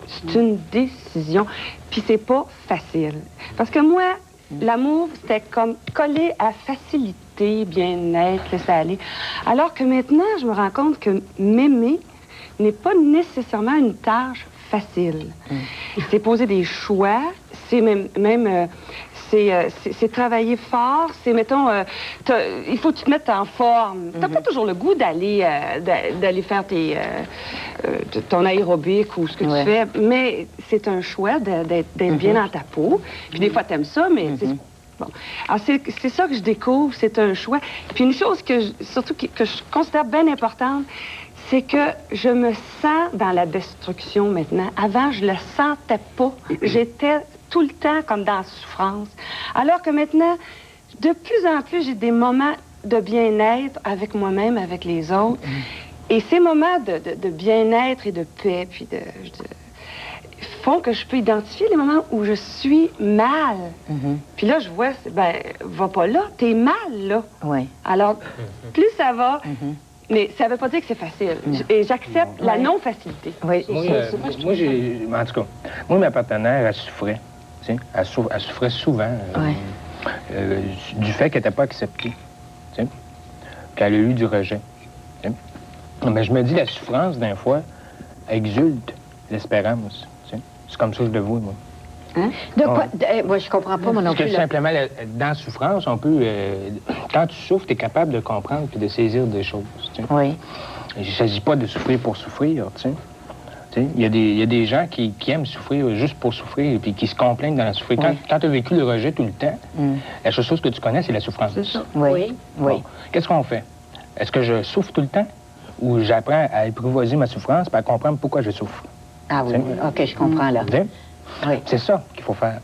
C'est une décision, puis c'est pas facile. Parce que moi, l'amour, c'était comme coller à facilité, bien-être, laisser aller. Alors que maintenant, je me rends compte que m'aimer n'est pas nécessairement une tâche facile. C'est poser des choix, c'est c'est travailler fort, c'est, mettons, il faut que tu te mettes en forme. T'as pas toujours le goût d'aller faire ton aérobic ou ce que tu fais, mais c'est un choix d'être bien dans ta peau. Puis des fois, t'aimes ça, mais... Bon. Alors, c'est ça que je découvre, c'est un choix. Puis une chose que je considère bien importante, c'est que je me sens dans la destruction maintenant. Avant, je le sentais pas. J'étais tout le temps comme dans la souffrance. Alors que maintenant, de plus en plus, j'ai des moments de bien-être avec moi-même, avec les autres. Et ces moments de bien-être et de paix, puis font que je peux identifier les moments où je suis mal. Puis là, je vois, ben, va pas là, t'es mal, là. Oui. Alors, plus ça va... Mais ça ne veut pas dire que c'est facile. Et j'accepte la non-facilité. Oui. En tout cas, moi, ma partenaire, elle souffrait. Tu sais, elle souffrait souvent du fait qu'elle n'était pas acceptée. Tu sais, qu'elle a eu du rejet. Tu sais. Mais je me dis, la souffrance, d'un fois, exulte l'espérance. Tu sais. C'est comme ça que je le vois, moi. Hein? De quoi? Moi, je comprends pas, moi non plus. Parce que simplement, dans la souffrance, on peut... quand tu souffres, tu es capable de comprendre puis de saisir des choses. Tu sais. Oui. Il ne s'agit pas de souffrir pour souffrir, tu sais. Il y a des gens qui aiment souffrir juste pour souffrir et qui se complaignent dans la souffrance. Quand tu as vécu le rejet tout le temps, la seule chose que tu connais, c'est la souffrance. C'est ça. Oui. Bon. Qu'est-ce qu'on fait? Est-ce que je souffre tout le temps ou j'apprends à apprivoiser ma souffrance et à comprendre pourquoi je souffre? Ah oui, OK, je comprends, là. Oui. C'est ça qu'il faut faire.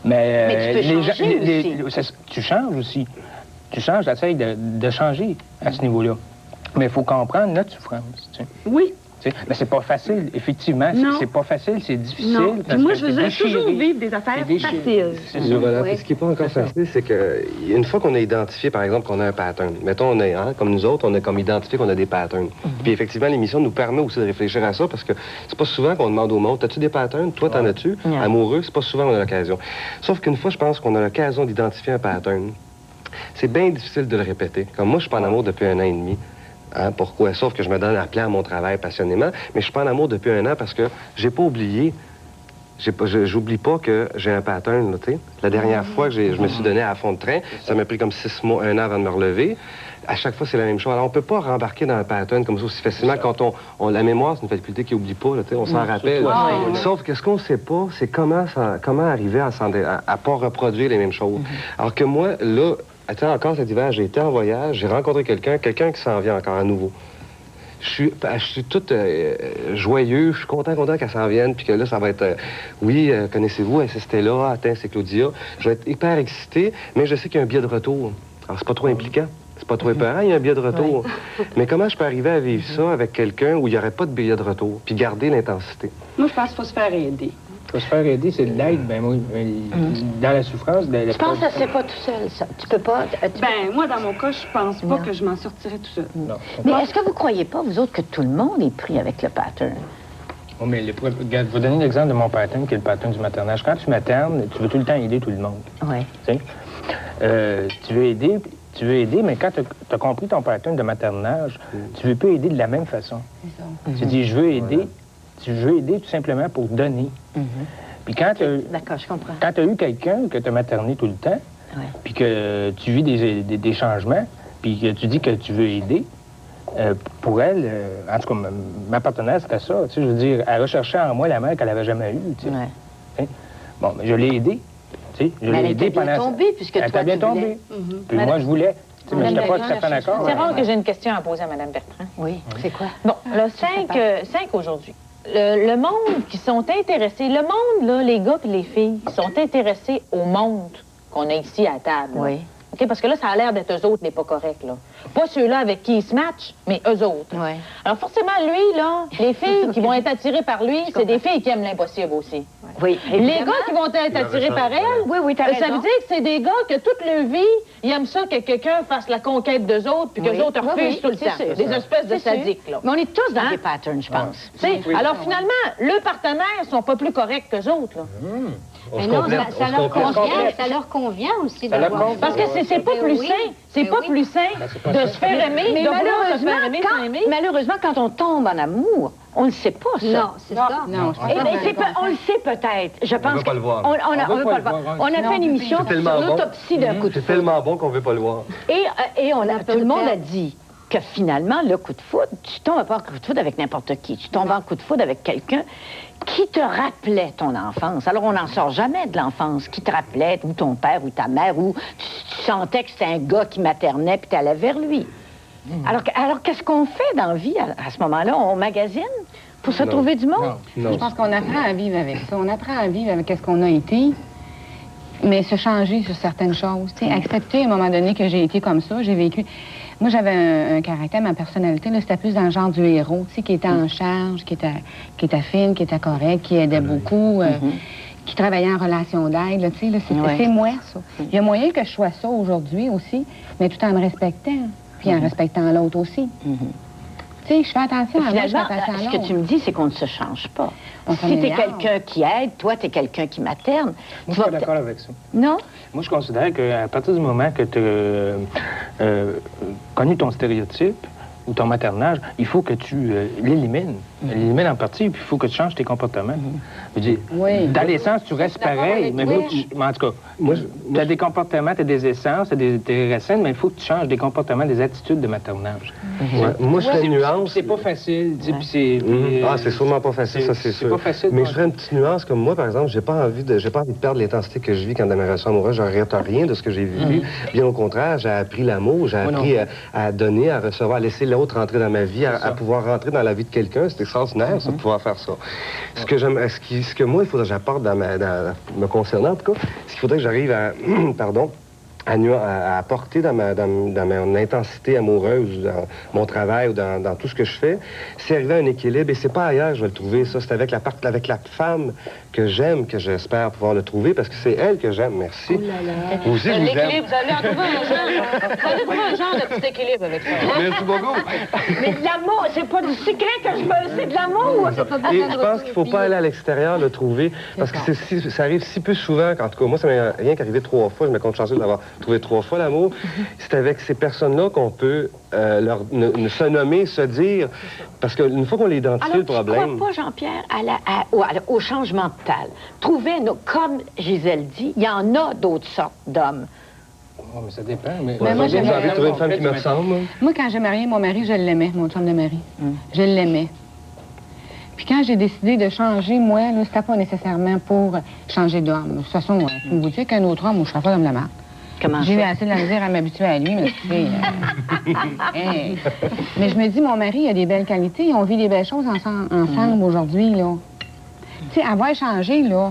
Mais tu peux changer aussi. Tu changes aussi. Tu changes, tu essaies de changer à ce niveau-là. Mais il faut comprendre notre souffrance. Tu sais. Oui. Mais c'est pas facile, effectivement. C'est pas facile, c'est difficile. Non. Moi, je veux toujours vivre des affaires faciles. C'est ça. Voilà. Puis ce qui n'est pas encore facile, c'est qu'une fois qu'on a identifié, par exemple, qu'on a un pattern, mettons, comme nous autres, on a comme identifié qu'on a des patterns. Puis effectivement, l'émission nous permet aussi de réfléchir à ça parce que c'est pas souvent qu'on demande au monde, as-tu des patterns? Toi, t'en as-tu? Amoureux, c'est pas souvent qu'on a l'occasion. Sauf qu'une fois, je pense qu'on a l'occasion d'identifier un pattern. C'est bien difficile de le répéter. Comme moi, je suis pas en amour depuis 1 an et demi. Hein, pourquoi? Sauf que je me donne à plein à mon travail passionnément, mais je suis pas en amour depuis 1 an parce que j'ai pas oublié. J'oublie pas que j'ai un pattern, là, tu sais. La dernière fois que je me suis donné à fond de train, ça m'a pris comme 6 mois, 1 an avant de me relever. À chaque fois, c'est la même chose. Alors, on peut pas rembarquer dans un pattern comme ça aussi facilement quand la mémoire, c'est une faculté qui oublie pas, là, tu sais, on s'en rappelle. Sauf que ce qu'on sait pas, c'est comment arriver à pas reproduire les mêmes choses. Alors que moi, là, encore cet hiver, j'ai été en voyage, j'ai rencontré quelqu'un qui s'en vient encore à nouveau. Je suis toute joyeux, je suis content qu'elle s'en vienne, puis que là, ça va être... connaissez-vous, c'était là, attends, c'est Claudia. Je vais être hyper excité, mais je sais qu'il y a un billet de retour. Alors, c'est pas trop impliquant, c'est pas trop épeurant, il y a un billet de retour. Mais comment je peux arriver à vivre ça avec quelqu'un où il n'y aurait pas de billet de retour, puis garder l'intensité? Moi, je pense qu'il faut se faire aider. Il faut se faire aider, c'est de l'aide, ben oui. Dans la souffrance... Je pense que ça se fait pas tout seul, ça. Tu peux pas... moi, dans mon cas, je pense pas que je m'en sortirais tout seul. Non. Mais est-ce que vous croyez pas, vous autres, que tout le monde est pris avec le pattern? Oh, mais je vais vous donner l'exemple de mon pattern, qui est le pattern du maternage. Quand tu maternes, tu veux tout le temps aider tout le monde. Oui. Tu sais? Tu veux aider, mais quand tu as compris ton pattern de maternage, tu veux plus aider de la même façon. C'est ça. Tu dis, je veux aider... Voilà. Tu veux aider tout simplement pour donner. Puis quand tu as eu quelqu'un que tu as materné tout le temps, puis que tu vis des changements, puis que tu dis que tu veux aider, pour elle, en tout cas, ma partenaire, c'était ça. Tu sais, je veux dire, elle recherchait en moi la mère qu'elle n'avait jamais eue. Tu sais. Bon, mais je l'ai aidée. Tu sais, je l'ai aidée pendant... Elle était bien tombée, puisque toi, tu voulais. Elle était bien tombée. Puis moi, je voulais. Mais je n'étais pas tout à fait d'accord. C'est rare que j'ai une question à poser à Mme Bertrand. Oui, c'est quoi? Bon, là, 5 aujourd'hui. Le monde qui sont intéressés, le monde, là, les gars et les filles, sont intéressés au monde qu'on a ici à la table. Oui. OK? Parce que là, ça a l'air d'être eux autres les pas corrects, là. Pas ceux-là avec qui ils se matchent, mais eux autres. Oui. Alors, forcément, lui, là, les filles qui vont être attirées par lui, c'est des filles qui aiment l'impossible aussi. Oui, Les évidemment. gars qui vont être attirés par elle, Oui, t'as ça raison. veut dire que c'est des gars que toute leur vie, ils aiment ça que quelqu'un fasse la conquête d'eux autres, puis que Oui. les autres refusent tout le c'est temps. sûr. Des espèces de C'est sûr. sadiques, là. Mais on est tous dans Hein? des patterns, je pense. Tu sais, alors finalement, leurs partenaires sont pas plus corrects qu'eux autres, là. On Mais se non, complète, ça on se leur complète. convient, ça leur convient aussi Ça leur d'avoir... convient. Parce que c'est pas plus oui. sain. C'est Mais pas oui. plus sain de se faire aimer, Mais de vouloir se faire aimer sans aimer. malheureusement, quand on tombe en amour, on ne sait pas ça. Non, c'est ça. Non, je pense Eh pas bien, que on le sait peut-être. Je pense veut pas le voir. On veut pas le voir. On a fait une émission C'est tellement sur bon. l'autopsie d'un coup de C'est foudre. tellement bon qu'on veut pas le voir. Et tout le monde a dit que finalement, le coup de foudre, tu tombes pas en coup de foudre avec n'importe qui. Tu tombes en coup de foudre avec quelqu'un qui te rappelait ton enfance. Alors, on n'en sort jamais de l'enfance. Qui te rappelait, ou ton père, ou ta mère, ou tu sentais que c'était un gars qui maternait, puis tu allais vers lui. Alors qu'est-ce qu'on fait dans la vie à ce moment-là? On magasine pour se Non. trouver du monde? Non. Je pense qu'on apprend à vivre avec ça. On apprend à vivre avec ce qu'on a été, mais se changer sur certaines choses. Tu sais, accepter à un moment donné que j'ai été comme ça, j'ai vécu. Moi, j'avais un caractère, ma personnalité, là, c'était plus dans le genre du héros, tu sais, qui était en charge, qui était fine, qui était correct, qui aidait beaucoup, qui travaillait en relation d'aide, là, tu sais, là, c'est moi, ça. Il y a moyen que je sois ça aujourd'hui aussi, mais tout en me respectant, puis en respectant l'autre aussi. Tu sais, je fais attention à moi, je fais Finalement, attention à ce l'autre. que tu me dis, c'est qu'on ne se change pas. On Si tu es s'améliore. quelqu'un qui aide, toi, tu es quelqu'un qui materne. Moi, tu je suis vas pas d'accord avec ça. Non? Moi, je considère qu'à partir du moment que tu as connu ton stéréotype ou ton maternage, il faut que tu l'élimines. L'élimines en partie, puis il faut que tu changes tes comportements. Je veux dire, Oui. dans l'essence, tu restes pareil, mais faut que tu... mais en tout cas, tu as des comportements, tu as des essences, tu as des racines, mais il faut que tu changes des comportements, des attitudes de maternage. Ouais. Moi, je ferais une nuance. C'est pas facile, tu sais, puis c'est... Ah, c'est sûrement pas facile, ça, c'est C'est sûr. pas facile. Mais je ferais une petite nuance comme moi, par exemple, j'ai pas envie de perdre l'intensité que je vis quand dans mes relations amoureuses. Je regrette rien de ce que j'ai vécu. Bien au contraire, j'ai appris l'amour, j'ai appris à donner, à recevoir, à laisser l'autre rentrer dans ma vie, à pouvoir rentrer dans la vie de quelqu'un. C'est extraordinaire, ça, de pouvoir faire ça. Ce que j'aime, ce que moi, il faudrait que j'apporte me concernant, en tout cas, ce qu'il faudrait que j'arrive à, pardon, à apporter dans mon intensité amoureuse, dans mon travail ou dans tout ce que je fais, c'est arriver à un équilibre. Et c'est pas ailleurs que je vais le trouver, ça. C'est avec la femme que j'aime que j'espère pouvoir le trouver, parce que c'est elle que j'aime. Merci. Vous aussi, je vous aime. L'équilibre, vous allez en trouver un genre. Vous allez trouver un genre de petit équilibre avec ça. Merci beaucoup. Mais de l'amour, c'est pas du secret que je veux, c'est de l'amour. Et je pense qu'il faut pas aller à l'extérieur le trouver, parce que ça arrive si peu souvent. En tout cas, moi, ça m'est rien qu'arrivé 3 fois. Je me compte chanceux d'avoir trouvé 3 fois l'amour. C'est avec ces personnes-là qu'on peut se nommer, se dire, parce qu'une fois qu'on l'identifie, Alors, le problème... tu crois pas, Jean-Pierre, au changement total? Trouver, comme Gisèle dit, il y en a d'autres sortes d'hommes. Oh, mais ça dépend. Mais Mais moi, j'ai j'avais- envie de trouver une femme qui me ressemble. moi. Moi, quand j'ai marié mon mari, je l'aimais, mon chum de mari. Je l'aimais. Puis quand j'ai décidé de changer, moi, là, c'était pas nécessairement pour changer d'homme. De toute façon, tu me dis qu'un autre homme, moi, je serais pas comme la marque. Comment J'ai eu ça? assez de la misère à m'habituer à lui, mais tu sais, hey. Mais je me dis, mon mari a des belles qualités, on vit des belles choses ensemble aujourd'hui, là. Tu sais, avoir changé, là,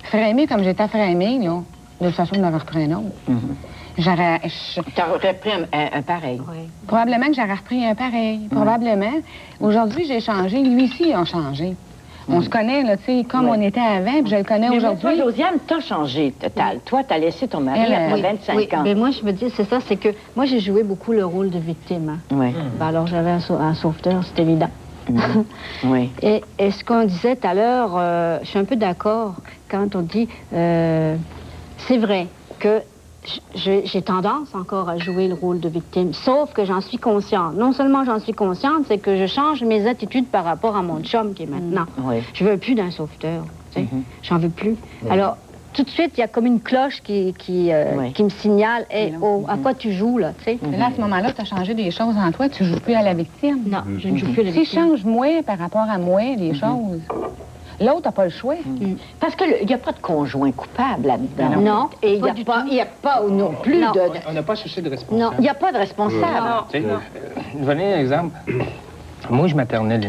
frémé comme j'étais frémé, là, de toute façon, je m'aurais repris un autre. J'aurais... Tu aurais pris un pareil. Probablement que j'aurais repris un pareil. Probablement. Aujourd'hui, j'ai changé. Lui aussi a changé. On se connaît, là, tu sais, comme on était avant, puis je le connais Mais toi, aujourd'hui. Josiane, t'as changé total. Toi, t'as laissé ton mari Elle, après oui, 25 Oui, ans. mais moi, je me dis, c'est ça, c'est que moi, j'ai joué beaucoup le rôle de victime. Hein. Oui, Ben, alors, j'avais un sauveteur, c'est évident. oui. Et ce qu'on disait tout à l'heure, je suis un peu d'accord quand on dit, c'est vrai que j'ai tendance encore à jouer le rôle de victime, sauf que j'en suis consciente. Non seulement j'en suis consciente, c'est que je change mes attitudes par rapport à mon chum qui est maintenant. Oui. Je veux plus d'un sauveteur, tu sais. J'en veux plus. Alors, tout de suite, il y a comme une cloche qui me signale, hey, oh, à quoi tu joues, là, tu sais. Mais là, à ce moment-là, tu as changé des choses en toi, tu joues plus à la victime. Non, je ne joue plus la Si je victime. change moi par rapport à moi les choses, l'autre n'a pas le choix. Parce qu'il n'y a pas de conjoint coupable là-dedans. Non, Et il pas du tout. n'y a pas non plus Non. On n'a pas cherché de responsable. Non, Il n'y a pas de responsable. Tu sais, je vais donner un exemple. Moi, je maternais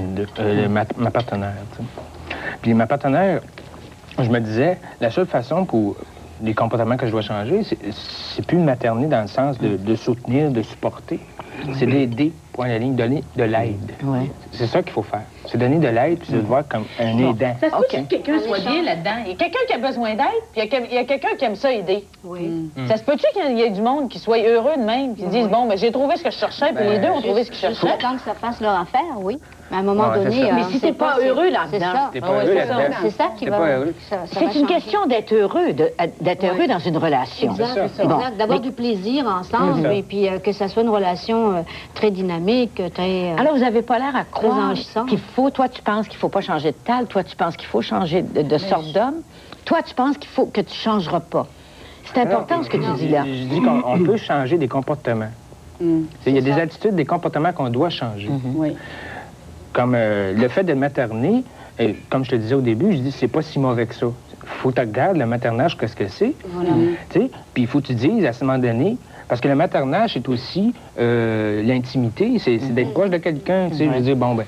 ma partenaire. Tu sais. Puis ma partenaire, je me disais, la seule façon pour les comportements que je dois changer, c'est plus de materner dans le sens de soutenir, de supporter. C'est d'aider. point de la ligne, donner de l'aide. Ouais. C'est ça qu'il faut faire. C'est donner de l'aide, puis se voir comme un aidant. Ça se peut que quelqu'un soit bien là-dedans? Il y a quelqu'un qui a besoin d'aide, puis il y a quelqu'un qui aime ça aider. Oui. Ça se peut-tu qu'il y ait du monde qui soit heureux de même, qui disent, bon, ben, j'ai trouvé ce que je cherchais, puis les deux ont trouvé ce qu'ils cherchaient? Tant que ça fasse leur affaire, oui. Mais à un moment Ouais, donné... c'est ça. Mais si t'es pas heureux là-dedans, c'est ça. T'es pas heureux là-dedans. C'est ça qui T'es va... pas heureux. ça va c'est une changer. question d'être heureux, d'être heureux dans une relation. Exact, C'est ça. Bon. exact. D'avoir Mais- du plaisir ensemble, et puis que ça soit une relation très dynamique, très... Alors, vous n'avez pas l'air à croire enrichissant. qu'il faut... Toi, tu penses qu'il ne faut pas changer de table. Toi, tu penses qu'il faut changer de sorte d'homme. Toi, tu penses qu'il faut que tu ne changeras pas. C'est important ce que tu dis là. Je dis qu'on peut changer des comportements. Il y a des attitudes, des comportements qu'on doit changer. Oui. Comme le fait de materner, et comme je te disais au début, je dis c'est pas si mauvais que ça. Faut que tu regardes le maternage, qu'est-ce que c'est. Voilà. Tu sais, puis il faut que tu dises à ce moment donné, parce que le maternage, c'est aussi l'intimité, c'est d'être proche de quelqu'un. Tu sais, je veux dire, bon, ben,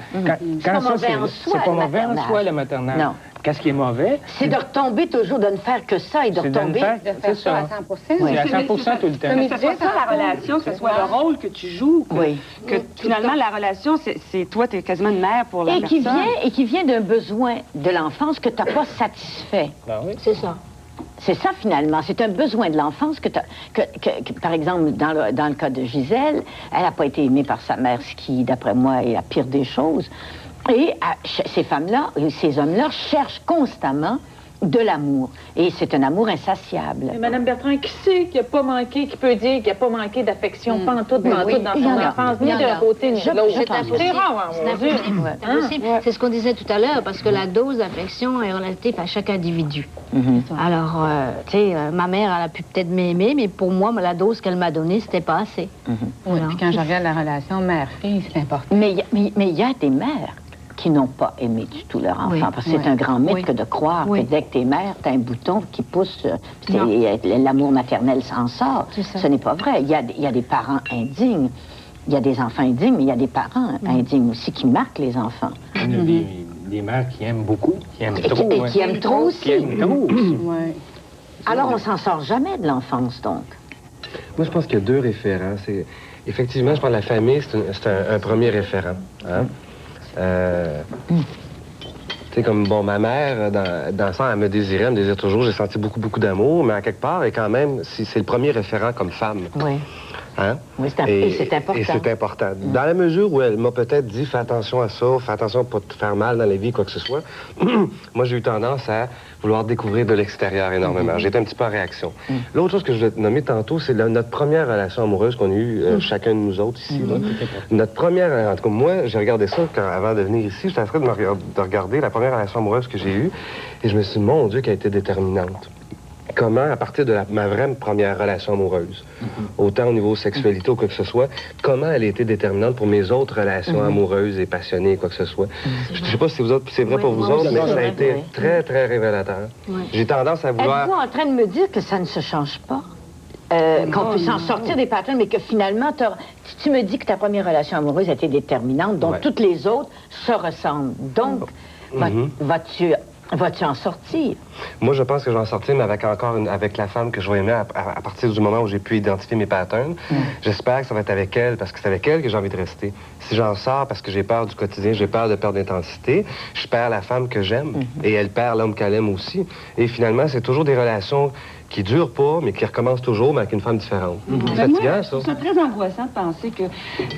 quand pas ça, mauvais en soi, c'est pas le mauvais en maternage. soi, le maternage. Non. Qu'est-ce qui est mauvais? C'est de retomber toujours, de ne faire que ça et de C'est de ne retomber... faire, De c'est faire ça à ça. 100 C'est à 100 tout le temps. Mais c'est pas ça la relation, que ce soit le rôle que tu joues. Oui. Que finalement, la relation, c'est toi, tu es quasiment une mère pour la personne. Et qui vient d'un besoin de l'enfance que tu n'as pas satisfait. Ben oui. C'est ça. C'est ça, finalement. C'est un besoin de l'enfance que, par exemple, dans le cas de Gisèle, elle n'a pas été aimée par sa mère, ce qui, d'après moi, est la pire des choses. Et ces femmes-là, ces hommes-là, cherchent constamment de l'amour. Et c'est un amour insatiable. Mais Mme Bertrand, qui sait qui n'a pas manqué, qui peut dire qu'il n'a pas manqué d'affection, pantoute, Oui, pantoute dans il y en son a. enfance, Il y ni en d'un a. côté ni de l'autre. C'est impossible. C'est rare, C'est mon Dieu. impossible. C'est impossible. C'est ce qu'on disait tout à l'heure, parce que la dose d'affection est relative à chaque individu. Alors, tu sais, ma mère, elle a pu peut-être m'aimer, mais pour moi, la dose qu'elle m'a donnée, c'était pas assez. Oui, Voilà. puis quand je regarde la relation mère-fille, c'est important. Mais il y a des mères qui n'ont pas aimé du tout leur enfant. Oui, Parce que c'est oui. un grand mythe Oui. que de croire Oui. que dès que t'es mère, t'as un bouton qui pousse, Non. l'amour maternel s'en sort. C'est ça. Ce n'est pas vrai. Il y a des parents indignes. Il y a des enfants indignes, mais il y a des parents indignes aussi qui marquent les enfants. Il y a des mères qui aiment beaucoup, qui aiment Et trop. qui aiment trop aussi. Qui aiment trop aussi. Oui. Alors, on s'en sort jamais de l'enfance, donc. Moi, je pense qu'il y a deux référents. Effectivement, je pense que la famille, c'est un premier référent. Hein? Tu sais, comme, bon, ma mère, dans le sens, elle me désire toujours. J'ai senti beaucoup, beaucoup d'amour, mais à quelque part, et quand même, c'est le premier référent comme femme. Oui. Hein? Oui, c'est important. Et c'est important. Dans la mesure où elle m'a peut-être dit, fais attention à ça, fais attention à ne pas te faire mal dans la vie, quoi que ce soit, moi, j'ai eu tendance à vouloir découvrir de l'extérieur énormément. J'étais un petit peu en réaction. L'autre chose que je vais te nommer tantôt, c'est notre première relation amoureuse qu'on a eue, chacun de nous autres ici. Là. Notre première... En tout cas, moi, j'ai regardé ça avant de venir ici. J'étais en train de regarder la première relation amoureuse que j'ai eue, et je me suis dit, mon Dieu, qu'elle a été déterminante. Comment, à partir de ma vraie première relation amoureuse, autant au niveau sexualité ou quoi que ce soit, comment elle a été déterminante pour mes autres relations amoureuses et passionnées, quoi que ce soit. Je ne sais pas si c'est vrai Oui, pour vous moi autres, aussi, mais c'est ça a vrai, été oui. très, très révélateur. Oui. J'ai tendance à vouloir... Êtes-vous en train de me dire que ça ne se change pas? Qu'on peut s'en sortir des patterns, mais que finalement, tu me dis que ta première relation amoureuse a été déterminante, donc Ouais. toutes les autres se ressemblent. Donc, vas-tu en sortir? Moi, je pense que je vais en sortir, mais avec la femme que je vais aimer à partir du moment où j'ai pu identifier mes patterns. J'espère que ça va être avec elle, parce que c'est avec elle que j'ai envie de rester. Si j'en sors parce que j'ai peur du quotidien, j'ai peur de perdre d'intensité, je perds la femme que j'aime, et elle perd l'homme qu'elle aime aussi. Et finalement, c'est toujours des relations qui durent pas, mais qui recommencent toujours, mais avec une femme différente. C'est Ben, moi, fatigant, je ça. trouve ça très angoissant de penser que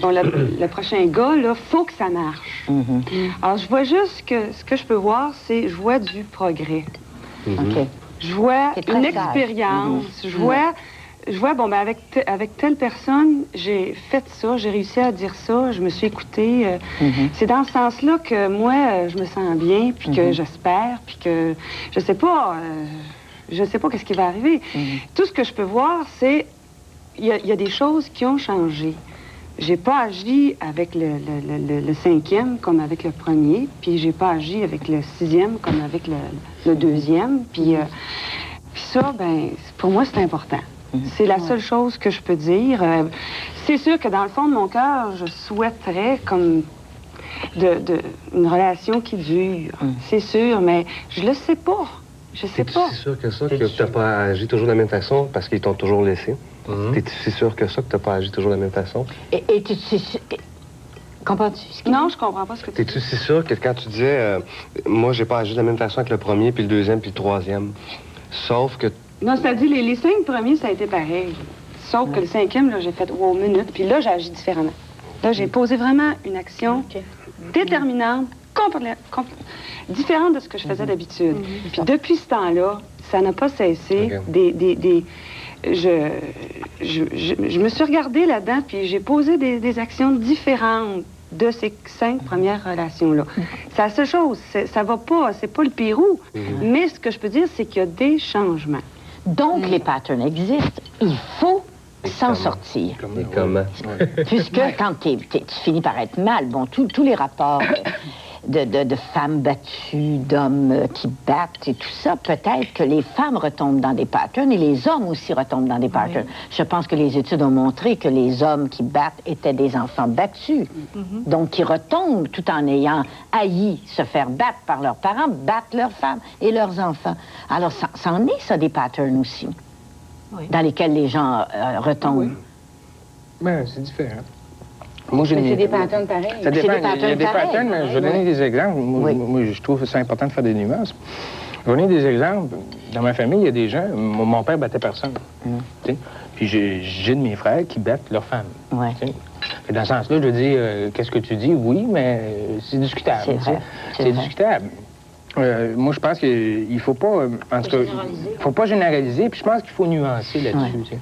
bon, le prochain gars, là, faut que ça marche. Alors, je vois juste que ce que je peux voir, c'est je vois du progrès. OK. Je vois C'est très une sage. expérience. Je vois, bon, ben avec telle personne, j'ai fait ça, j'ai réussi à dire ça, je me suis écoutée. C'est dans ce sens-là que moi, je me sens bien, puis que j'espère, puis que je sais pas qu'est-ce qui va arriver. Tout ce que je peux voir, c'est il y a des choses qui ont changé. J'ai pas agi avec le cinquième comme avec le premier, puis j'ai pas agi avec le sixième comme avec le deuxième, puis ça, ben, pour moi, c'est important. C'est la seule chose que je peux dire. C'est sûr que dans le fond de mon cœur, je souhaiterais comme une relation qui dure. C'est sûr, mais je le sais pas. Je sais pas. C'est sûr que ça, que tu n'as pas agi toujours de la même façon parce qu'ils t'ont toujours laissé. C'est sûr que ça, que tu n'as pas agi toujours de la même façon. Et tu sais, Comprends-tu? Non, je comprends pas ce que tu dis. T'es-tu si sûr que quand tu disais, moi, j'ai pas agi de la même façon que le premier, puis le deuxième, puis le troisième? Sauf que... Non, c'est-à-dire, les 5 premiers, ça a été pareil. Sauf que le 5e, là, j'ai fait wow, minute, puis là, j'ai agi différemment. Là, j'ai posé vraiment une action déterminante, différente de ce que je faisais d'habitude. Puis depuis ce temps-là, ça n'a pas cessé. Je me suis regardée là-dedans, puis j'ai posé des actions différentes de ces 5 premières relations-là. C'est la seule chose, ça va pas, c'est pas le Pérou, mais ce que je peux dire, c'est qu'il y a des changements. Donc, les patterns existent. Il faut s'en sortir. Et comment? Puisque quand tu finis par être mal, bon, tous les rapports de femmes battues, d'hommes qui battent et tout ça, peut-être que les femmes retombent dans des patterns et les hommes aussi retombent dans des patterns. Je pense que les études ont montré que les hommes qui battent étaient des enfants battus. Donc, qui retombent tout en ayant haï se faire battre par leurs parents, battent leurs femmes et leurs enfants. Alors, ça en est, ça, des patterns aussi, dans lesquels les gens retombent. Ben, c'est différent. Moi, c'est des patterns pareils. Ça dépend. Il y a des pareils. patterns, mais je vais donner des exemples. Moi, je trouve que c'est important de faire des nuances. Je vais donner des exemples. Dans ma famille, il y a des gens... Mon père battait personne. Puis j'ai de mes frères qui battent leurs femmes. Et dans ce sens-là, je dis, qu'est-ce que tu dis? Oui, mais c'est discutable. C'est vrai. C'est discutable. Moi, je pense qu'il faut pas... En tout cas, il faut pas généraliser, puis je pense qu'il faut nuancer là-dessus.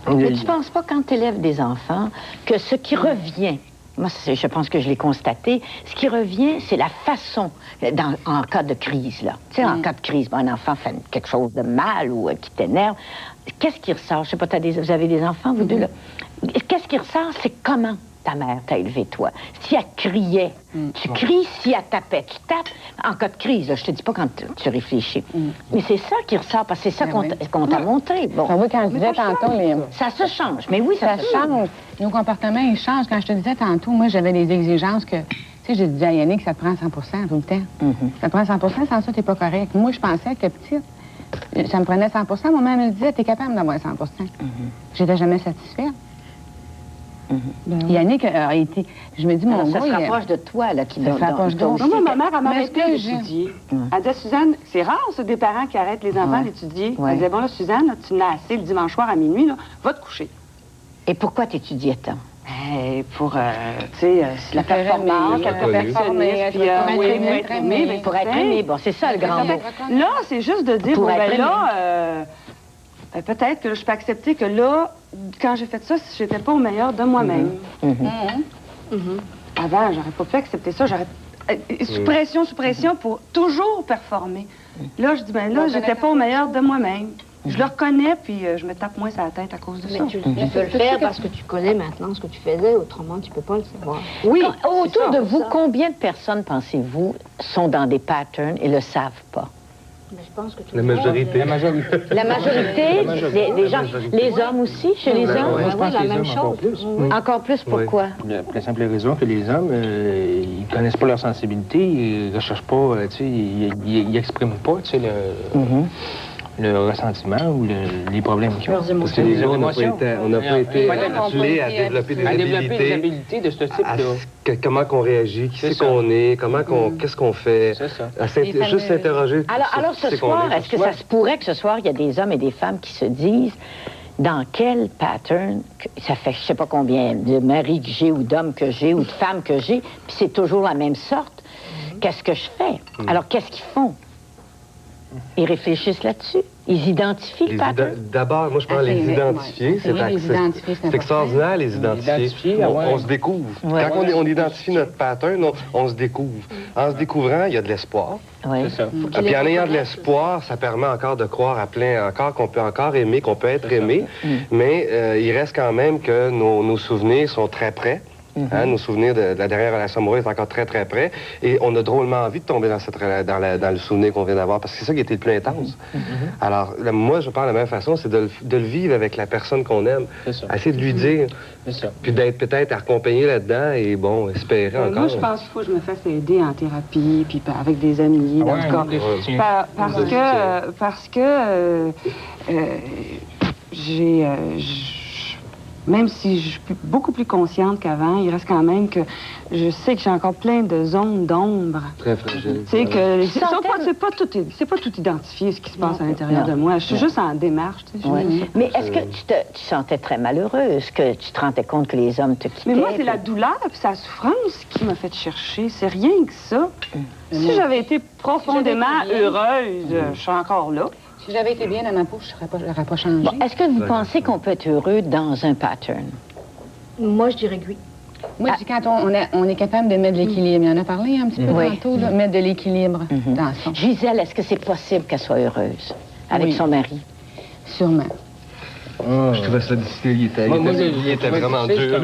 Mais tu penses pas, quand tu élèves des enfants, que ce qui revient, moi, je pense que je l'ai constaté, ce qui revient, c'est la façon, en cas de crise, là. Tu sais, en cas de crise, un enfant fait quelque chose de mal ou qui t'énerve, qu'est-ce qui ressort? Je sais pas, vous avez des enfants, vous deux, là? Qu'est-ce qui ressort? C'est comment ta mère t'a élevé, toi. Si elle criait, tu cries. Si elle tapait, tu tapes. En cas de crise, là, je te dis pas quand tu réfléchis. Mais c'est ça qui ressort, parce que c'est ça qu'on t'a montré. Bon. Oui, quand je disais tantôt... Ça se change, mais oui, ça se change. Nos comportements, ils changent. Quand je te disais tantôt, moi, j'avais des exigences que... Tu sais, j'ai dit à Yannick, ça te prend 100 tout le temps. Ça te prend 100 sans ça, t'es pas correct. Moi, je pensais que petite, ça me prenait 100 Mon mère me disait, t'es capable d'avoir 100 J'étais jamais satisfaite. Yannick a été... Je me dis, mon gars... Ça se rapproche de toi, là, qui ça se rapproche de moi. Moi, ma mère, elle m'arrêtait d'étudier. Elle disait, Suzanne, c'est rare, ça, des parents qui arrêtent les enfants d'étudier. Elle disait, bon, là, Suzanne, là, tu n'as assez le dimanche soir à minuit, là, va te coucher. Et pourquoi t'étudiais tant? Pour, tu sais, la performance, être perfectionniste, puis pour être aimé. Bon, c'est ça, le grand mot. Là, c'est juste de dire, bon, ben là... peut-être que je peux accepter que là, quand j'ai fait ça, j'étais pas au meilleur de moi-même. Avant, j'aurais pas pu accepter ça. J'aurais sous pression pour toujours performer. Là, je dis, ben là, j'étais pas au meilleur de moi-même. Je le reconnais, puis je me tape moins sur la tête à cause de ça. Tu peux le faire parce que tu connais maintenant ce que tu faisais, autrement, tu peux pas le savoir. Oui, autour de vous, combien de personnes, pensez-vous, sont dans des patterns et le savent pas? Mais je pense que La majorité. La majorité des gens. Les hommes aussi, chez les hommes? Je pense que les hommes encore plus. Encore plus, pourquoi? Pour la simple raison que les hommes, ils connaissent pas leur sensibilité, ils recherchent pas, tu sais, ils expriment pas, tu sais, le ressentiment ou les problèmes qu'ils ont. Parce que les gens, on n'a pas été appelés à développer des habilités de ce type-là. Comment qu'on réagit, qui c'est qu'on est, qu'est-ce qu'on fait. C'est ça. Juste s'interroger. Alors ce soir, est-ce que ça se pourrait que ce soir, il y a des hommes et des femmes qui se disent dans quel pattern, ça fait je sais pas combien de maris que j'ai ou d'hommes que j'ai ou de femmes que j'ai, puis c'est toujours la même sorte, qu'est-ce que je fais? Alors qu'est-ce qu'ils font? Ils réfléchissent là-dessus. Ils identifient le pattern. D'abord, moi, je pense les identifier. C'est extraordinaire, les identifier. On se découvre. Quand on identifie notre pattern, on se découvre. En se découvrant, il y a de l'espoir. C'est ça. Puis en ayant de l'espoir, ça permet encore de croire à plein, encore qu'on peut encore aimer, qu'on peut être aimé. Mais il reste quand même que nos souvenirs sont très près. Nos souvenirs de la dernière relation amoureuse sont encore très, très près. Et on a drôlement envie de tomber dans le souvenir qu'on vient d'avoir, parce que c'est ça qui était le plus intense. Alors, moi, je pense de la même façon, c'est de le vivre avec la personne qu'on aime. Essayer de lui dire. Puis d'être peut-être accompagné là-dedans et, bon, espérer encore. Moi, je pense qu'il faut que je me fasse aider en thérapie, puis avec des amis, en tout cas. Parce que j'ai... Même si je suis beaucoup plus consciente qu'avant, il reste quand même que je sais que j'ai encore plein de zones d'ombre. Très fragile. Tu sais que c'est pas tout identifié ce qui se passe à l'intérieur de moi. Je suis juste en démarche. Tu sais, Mais est-ce que tu te sentais très malheureuse, que tu te rendais compte que les hommes te quittaient? Mais moi, c'est la douleur et sa souffrance qui m'a fait chercher. C'est rien que ça. Si j'avais été profondément heureuse, je serais encore là. Si j'avais été bien dans ma peau, je n'aurais pas changé. Bon, est-ce que vous pensez qu'on peut être heureux dans un pattern? Moi, je dirais que oui. Moi, je dis quand on est capable de mettre de l'équilibre. Il en a parlé un petit peu tantôt, là, mettre de l'équilibre dans son. Gisèle, est-ce que c'est possible qu'elle soit heureuse avec son mari? Sûrement. Je trouvais ça difficile. Il était vraiment dur.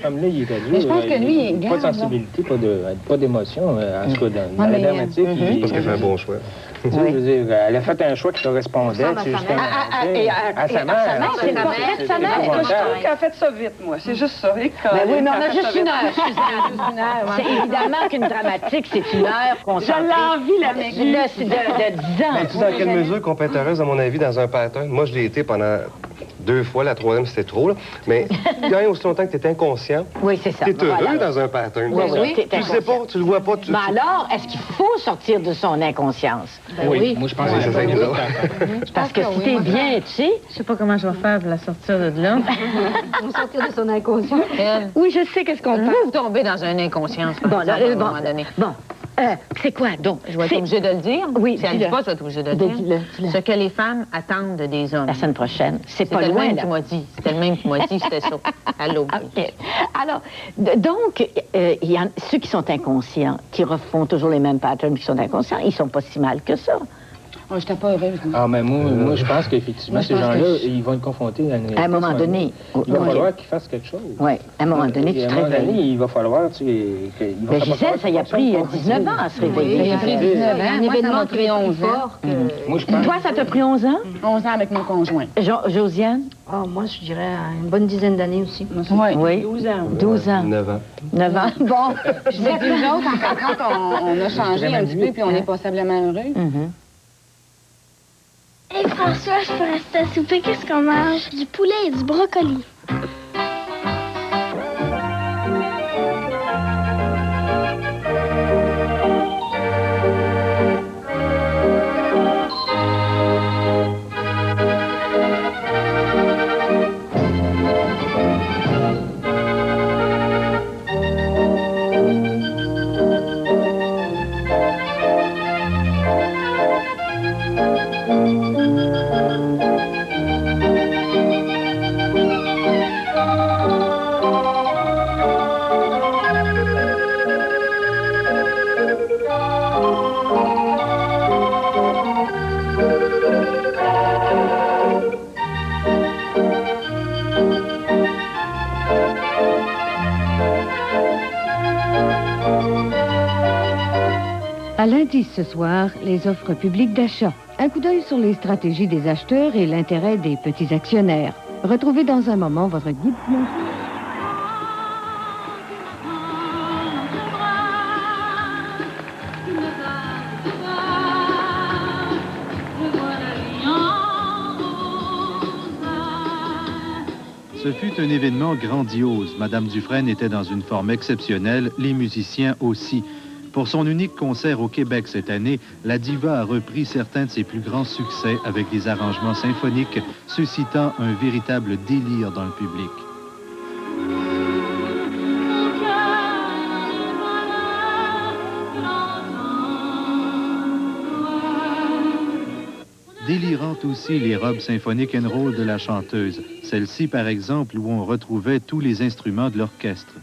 Comme là, il était dur. Mais je pense que lui, il pas de garde, sensibilité, pas d'émotion, en tout cas, dans la dramatique. Parce qu'elle fait un bon choix. Tu sais, je veux dire, elle a fait un choix qui correspondait, tu sais, justement, à sa mère. C'est le portrait de sa mère. Je trouve qu'elle a fait ça vite, moi. C'est juste ça. Ben oui, mais on a juste une heure, Suzanne. C'est évidemment qu'une dramatique, c'est une heure qu'on Je l'envie, la maigrie. Là, c'est de 10 ans. Mais tu sais dans quelle mesure qu'on peut être heureuse, à mon avis, dans un pattern? Moi, je l'ai été pendant 2 fois, la 3e, c'était trop, là. Mais quand même aussi longtemps que tu es inconscient, oui, c'est ça. tu es heureux dans un pattern. Oui, tu le sais pas, tu le vois pas. Mais alors, est-ce qu'il faut sortir de son inconscience? Ben oui. Moi, je pense Oui, que c'est ça qu'ils ont. Parce que si t'es bien, tu sais... Je sais pas comment je vais faire pour la sortir de là. Pour sortir de son inconscient. Oui, je sais qu'est-ce qu'on fait. Vous tombez dans une inconscience, Bon, à un moment donné. Bon, c'est quoi, donc? Je vais être obligée de le dire. Oui, si elle ne dit pas, je vais être obligée de le dire. Ce que les femmes attendent des hommes. La semaine prochaine. C'est pas le loin, même là. qui m'a dit. C'était le même qui m'a dit, c'était ça. À l'aube. OK. Alors, donc, il y a ceux qui sont inconscients, qui refont toujours les mêmes patterns, qui sont inconscients, ils sont pas si mal que ça. Oh, je n'étais pas heureuse. Ah, mais moi, je pense qu'effectivement, ces gens-là, ils vont être confrontés à une réalité. À un moment donné. Il va falloir qu'ils fassent quelque chose. Oui, à un moment donné, tu te réveilles. Il va falloir, tu sais, Mais Gisèle, ça y a pris 19 ans à se réveiller. Il a pris 19 ans. Un Moi, ça événement m'a pris 11 ans. Moi, je pense... Toi, ça t'a pris 11 ans? 11 ans avec mon conjoint. Josiane? Ah, moi, je dirais une bonne dizaine d'années aussi. Oui. 12 ans. 12 ans. 9 ans. 9 ans. Bon. Je dis que nous autres, en fin de compte, on a changé un petit peu, puis on est passablement heureux. Hey François, je peux rester à souper, qu'est-ce qu'on mange? Du poulet et du brocoli. À l'indice ce soir, les offres publiques d'achat. Un coup d'œil sur les stratégies des acheteurs et l'intérêt des petits actionnaires. Retrouvez dans un moment votre guide. Ce fut un événement grandiose. Madame Dufresne était dans une forme exceptionnelle, les musiciens aussi. Pour son unique concert au Québec cette année, la diva a repris certains de ses plus grands succès avec des arrangements symphoniques, suscitant un véritable délire dans le public. Délirantes aussi les robes symphoniques and roll de la chanteuse. Celle-ci, par exemple, où on retrouvait tous les instruments de l'orchestre.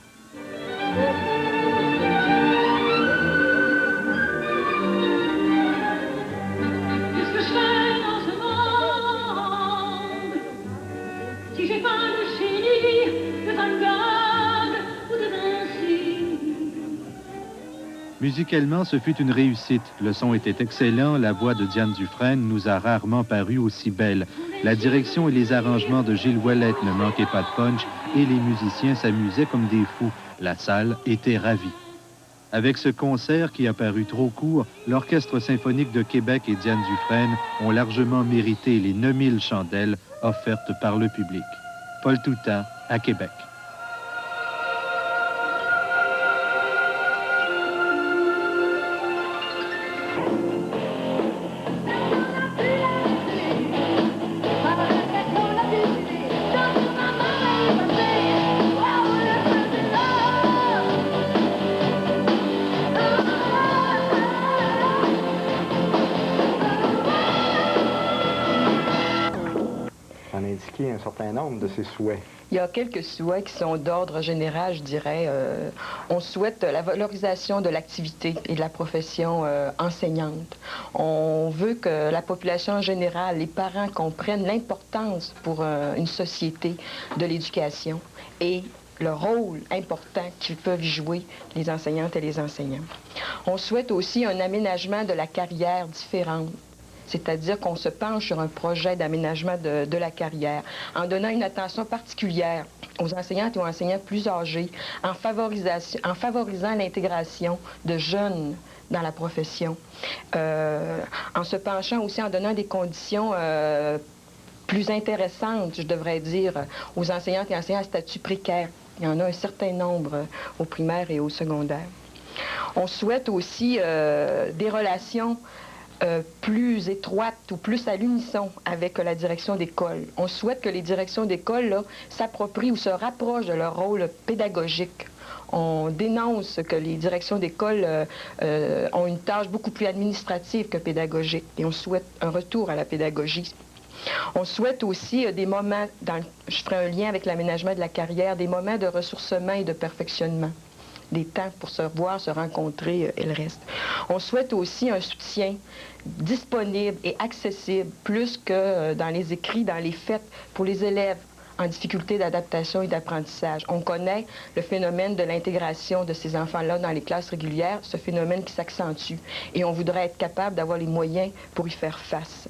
Musicalement, ce fut une réussite. Le son était excellent, la voix de Diane Dufresne nous a rarement paru aussi belle. La direction et les arrangements de Gilles Ouellette ne manquaient pas de punch et les musiciens s'amusaient comme des fous. La salle était ravie. Avec ce concert qui a paru trop court, l'Orchestre symphonique de Québec et Diane Dufresne ont largement mérité les 9000 chandelles offertes par le public. Paul Toutain, à Québec. Un certain nombre de ces souhaits. Il y a quelques souhaits qui sont d'ordre général, je dirais. On souhaite la valorisation de l'activité et de la profession enseignante. On veut que la population générale, les parents comprennent l'importance pour une société de l'éducation et le rôle important qu'ils peuvent jouer, les enseignantes et les enseignants. On souhaite aussi un aménagement de la carrière différente. C'est-à-dire qu'on se penche sur un projet d'aménagement de la carrière, en donnant une attention particulière aux enseignantes et aux enseignants plus âgés, en favorisant l'intégration de jeunes dans la profession, en se penchant aussi, en donnant des conditions plus intéressantes, je devrais dire, aux enseignantes et enseignants à statut précaire. Il y en a un certain nombre au primaire et au secondaire. On souhaite aussi des relations plus étroite ou plus à l'unisson avec la direction d'école. On souhaite que les directions d'école s'approprient ou se rapprochent de leur rôle pédagogique. On dénonce que les directions d'école ont une tâche beaucoup plus administrative que pédagogique et on souhaite un retour à la pédagogie. On souhaite aussi des moments, je ferai un lien avec l'aménagement de la carrière, des moments de ressourcement et de perfectionnement. Des temps pour se voir, se rencontrer et le reste. On souhaite aussi un soutien disponible et accessible, plus que dans les écrits, dans les faits, pour les élèves en difficulté d'adaptation et d'apprentissage. On connaît le phénomène de l'intégration de ces enfants-là dans les classes régulières, ce phénomène qui s'accentue, et on voudrait être capable d'avoir les moyens pour y faire face.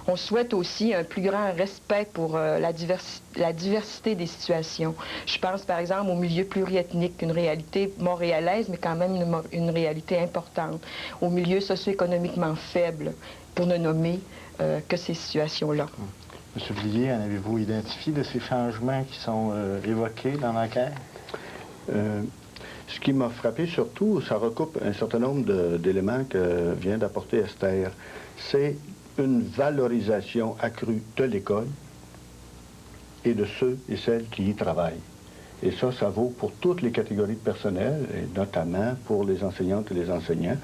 On souhaite aussi un plus grand respect pour la diversité des situations. Je pense par exemple au milieu pluriethnique, une réalité montréalaise, mais quand même une réalité importante, au milieu socio-économiquement faible, pour ne nommer que ces situations-là. Monsieur Villiers, en avez-vous identifié de ces changements qui sont évoqués dans l'enquête? Ce qui m'a frappé surtout, ça recoupe un certain nombre d'éléments que vient d'apporter Esther. C'est une valorisation accrue de l'école et de ceux et celles qui y travaillent. Et ça vaut pour toutes les catégories de personnel, et notamment pour les enseignantes et les enseignants.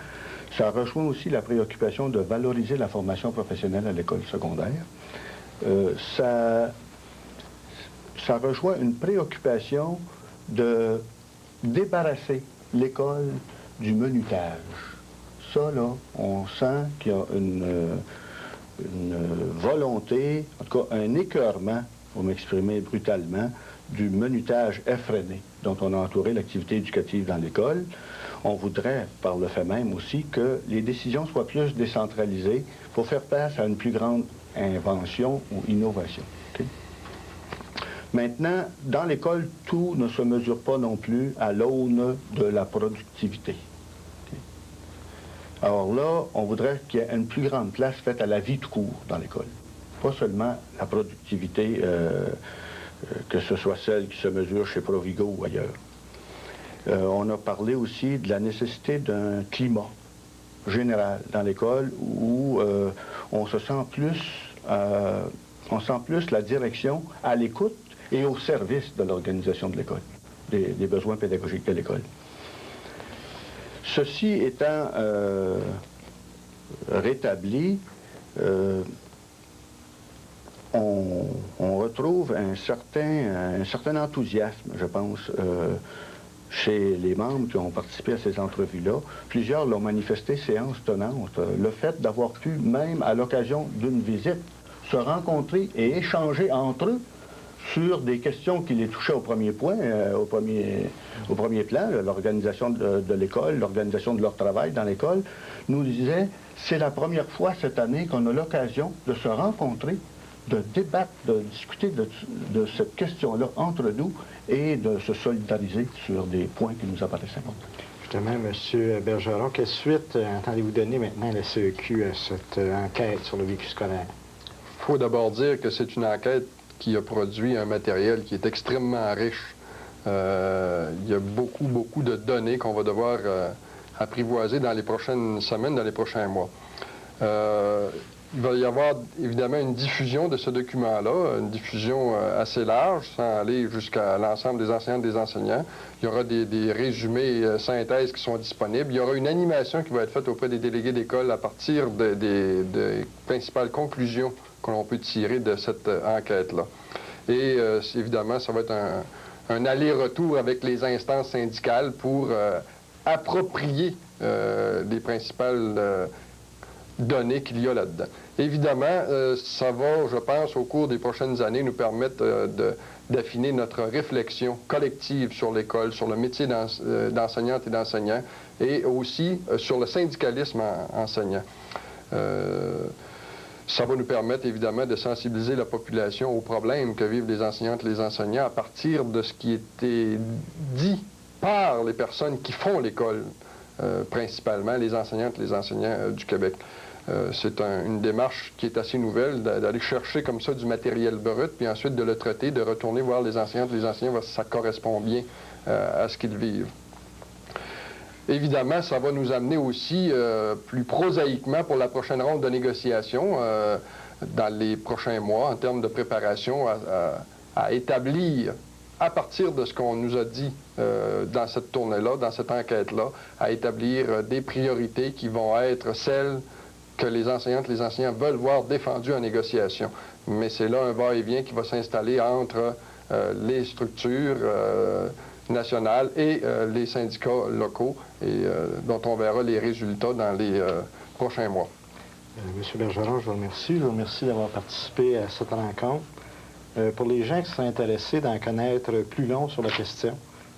Ça rejoint aussi la préoccupation de valoriser la formation professionnelle à l'école secondaire. Ça rejoint une préoccupation de débarrasser l'école du menutage. Ça, là, on sent qu'il y a une volonté, en tout cas un écœurement, pour m'exprimer brutalement, du menutage effréné dont on a entouré l'activité éducative dans l'école. On voudrait, par le fait même aussi, que les décisions soient plus décentralisées pour faire face à une plus grande invention ou innovation. Okay? Maintenant, dans l'école, tout ne se mesure pas non plus à l'aune de la productivité. Alors là, on voudrait qu'il y ait une plus grande place faite à la vie de cours dans l'école. Pas seulement la productivité, que ce soit celle qui se mesure chez Provigo ou ailleurs. On a parlé aussi de la nécessité d'un climat général dans l'école où on sent plus la direction à l'écoute et au service de l'organisation de l'école, des besoins pédagogiques de l'école. Ceci étant rétabli, on retrouve un certain enthousiasme, je pense, chez les membres qui ont participé à ces entrevues-là. Plusieurs l'ont manifesté séance tenante. Le fait d'avoir pu, même à l'occasion d'une visite, se rencontrer et échanger entre eux sur des questions qui les touchaient au premier point, au premier plan, l'organisation de l'école, l'organisation de leur travail dans l'école, nous disait, c'est la première fois cette année qu'on a l'occasion de se rencontrer, de débattre, de discuter de cette question-là entre nous et de se solidariser sur des points qui nous apparaissent importants. Justement, M. Bergeron, quelle suite entendez-vous donner maintenant à la CEQ à cette enquête sur le vécu scolaire? Il faut d'abord dire que c'est une enquête qui a produit un matériel qui est extrêmement riche. Il y a beaucoup de données qu'on va devoir apprivoiser dans les prochaines semaines, dans les prochains mois. Il va y avoir évidemment une diffusion de ce document-là, une diffusion assez large, sans aller jusqu'à l'ensemble des enseignantes et des enseignants. Il y aura des résumés, synthèses qui sont disponibles. Il y aura une animation qui va être faite auprès des délégués d'école à partir des principales conclusions que l'on peut tirer de cette enquête-là. Et évidemment, ça va être un aller-retour avec les instances syndicales pour approprier les principales données qu'il y a là-dedans. Évidemment, ça va, je pense, au cours des prochaines années, nous permettre d'affiner notre réflexion collective sur l'école, sur le métier d'enseignante et d'enseignant, et aussi sur le syndicalisme enseignant. Ça va nous permettre, évidemment, de sensibiliser la population aux problèmes que vivent les enseignantes et les enseignants à partir de ce qui était dit par les personnes qui font l'école, principalement les enseignantes et les enseignants du Québec. C'est une démarche qui est assez nouvelle, d'aller chercher comme ça du matériel brut, puis ensuite de le traiter, de retourner voir les enseignantes et les enseignants, voir si ça correspond bien à ce qu'ils vivent. Évidemment, ça va nous amener aussi plus prosaïquement pour la prochaine ronde de négociations dans les prochains mois en termes de préparation à établir, à partir de ce qu'on nous a dit dans cette tournée-là, dans cette enquête-là, à établir des priorités qui vont être celles que les enseignantes et les enseignants veulent voir défendues en négociation. Mais c'est là un va-et-vient qui va s'installer entre les structures nationales et les syndicats locaux, et dont on verra les résultats dans les prochains mois. Monsieur Bergeron, je vous remercie. Je vous remercie d'avoir participé à cette rencontre. Pour les gens qui sont intéressés d'en connaître plus long sur la question,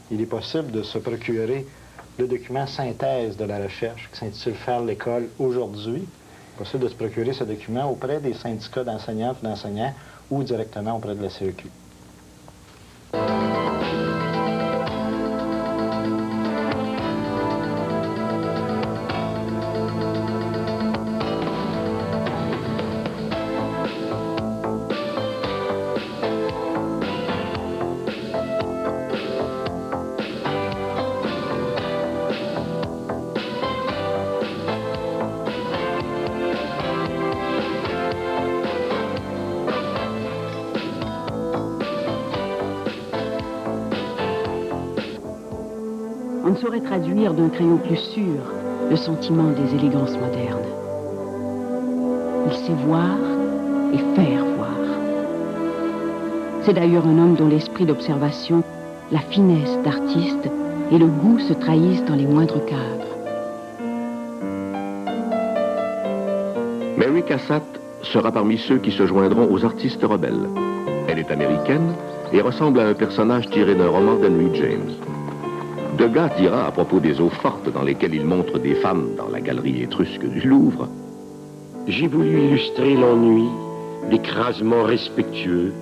il est possible de se procurer le document synthèse de la recherche qui s'intitule « Faire l'école aujourd'hui ». Il est possible de se procurer ce document auprès des syndicats d'enseignantes et d'enseignants ou directement auprès de la CEQ. On ne saurait traduire d'un crayon plus sûr le sentiment des élégances modernes. Il sait voir et faire voir. C'est d'ailleurs un homme dont l'esprit d'observation, la finesse d'artiste et le goût se trahissent dans les moindres cadres. Mary Cassatt sera parmi ceux qui se joindront aux artistes rebelles. Elle est américaine et ressemble à un personnage tiré d'un roman d'Henry James. Degas dira à propos des eaux fortes dans lesquelles il montre des femmes dans la galerie étrusque du Louvre: j'ai voulu illustrer l'ennui, l'écrasement respectueux,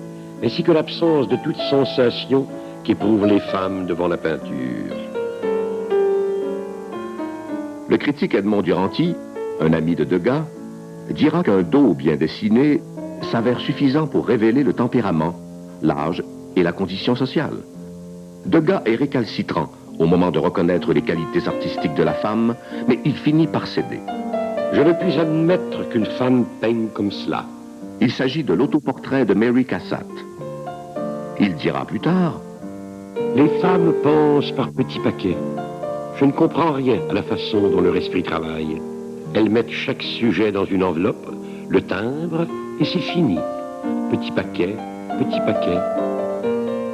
ainsi que l'absence de toute sensation qu'éprouvent les femmes devant la peinture. Le critique Edmond Duranty, un ami de Degas, dira qu'un dos bien dessiné s'avère suffisant pour révéler le tempérament, l'âge et la condition sociale. Degas est récalcitrant au moment de reconnaître les qualités artistiques de la femme, mais il finit par céder. Je ne puis admettre qu'une femme peigne comme cela. Il s'agit de l'autoportrait de Mary Cassatt. Il dira plus tard: les femmes pensent par petits paquets. Je ne comprends rien à la façon dont leur esprit travaille. Elles mettent chaque sujet dans une enveloppe, le timbre, et c'est fini. Petit paquet, petit paquet.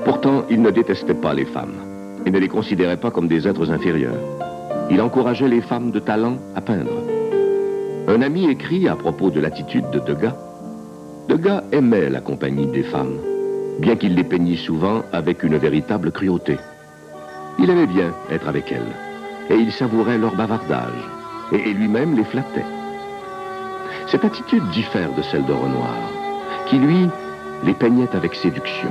Pourtant, il ne détestait pas les femmes et ne les considérait pas comme des êtres inférieurs. Il encourageait les femmes de talent à peindre. Un ami écrit à propos de l'attitude de Degas: Degas aimait la compagnie des femmes, bien qu'il les peignît souvent avec une véritable cruauté. Il aimait bien être avec elles, et il savourait leur bavardage, et lui-même les flattait. Cette attitude diffère de celle de Renoir, qui, lui, les peignait avec séduction.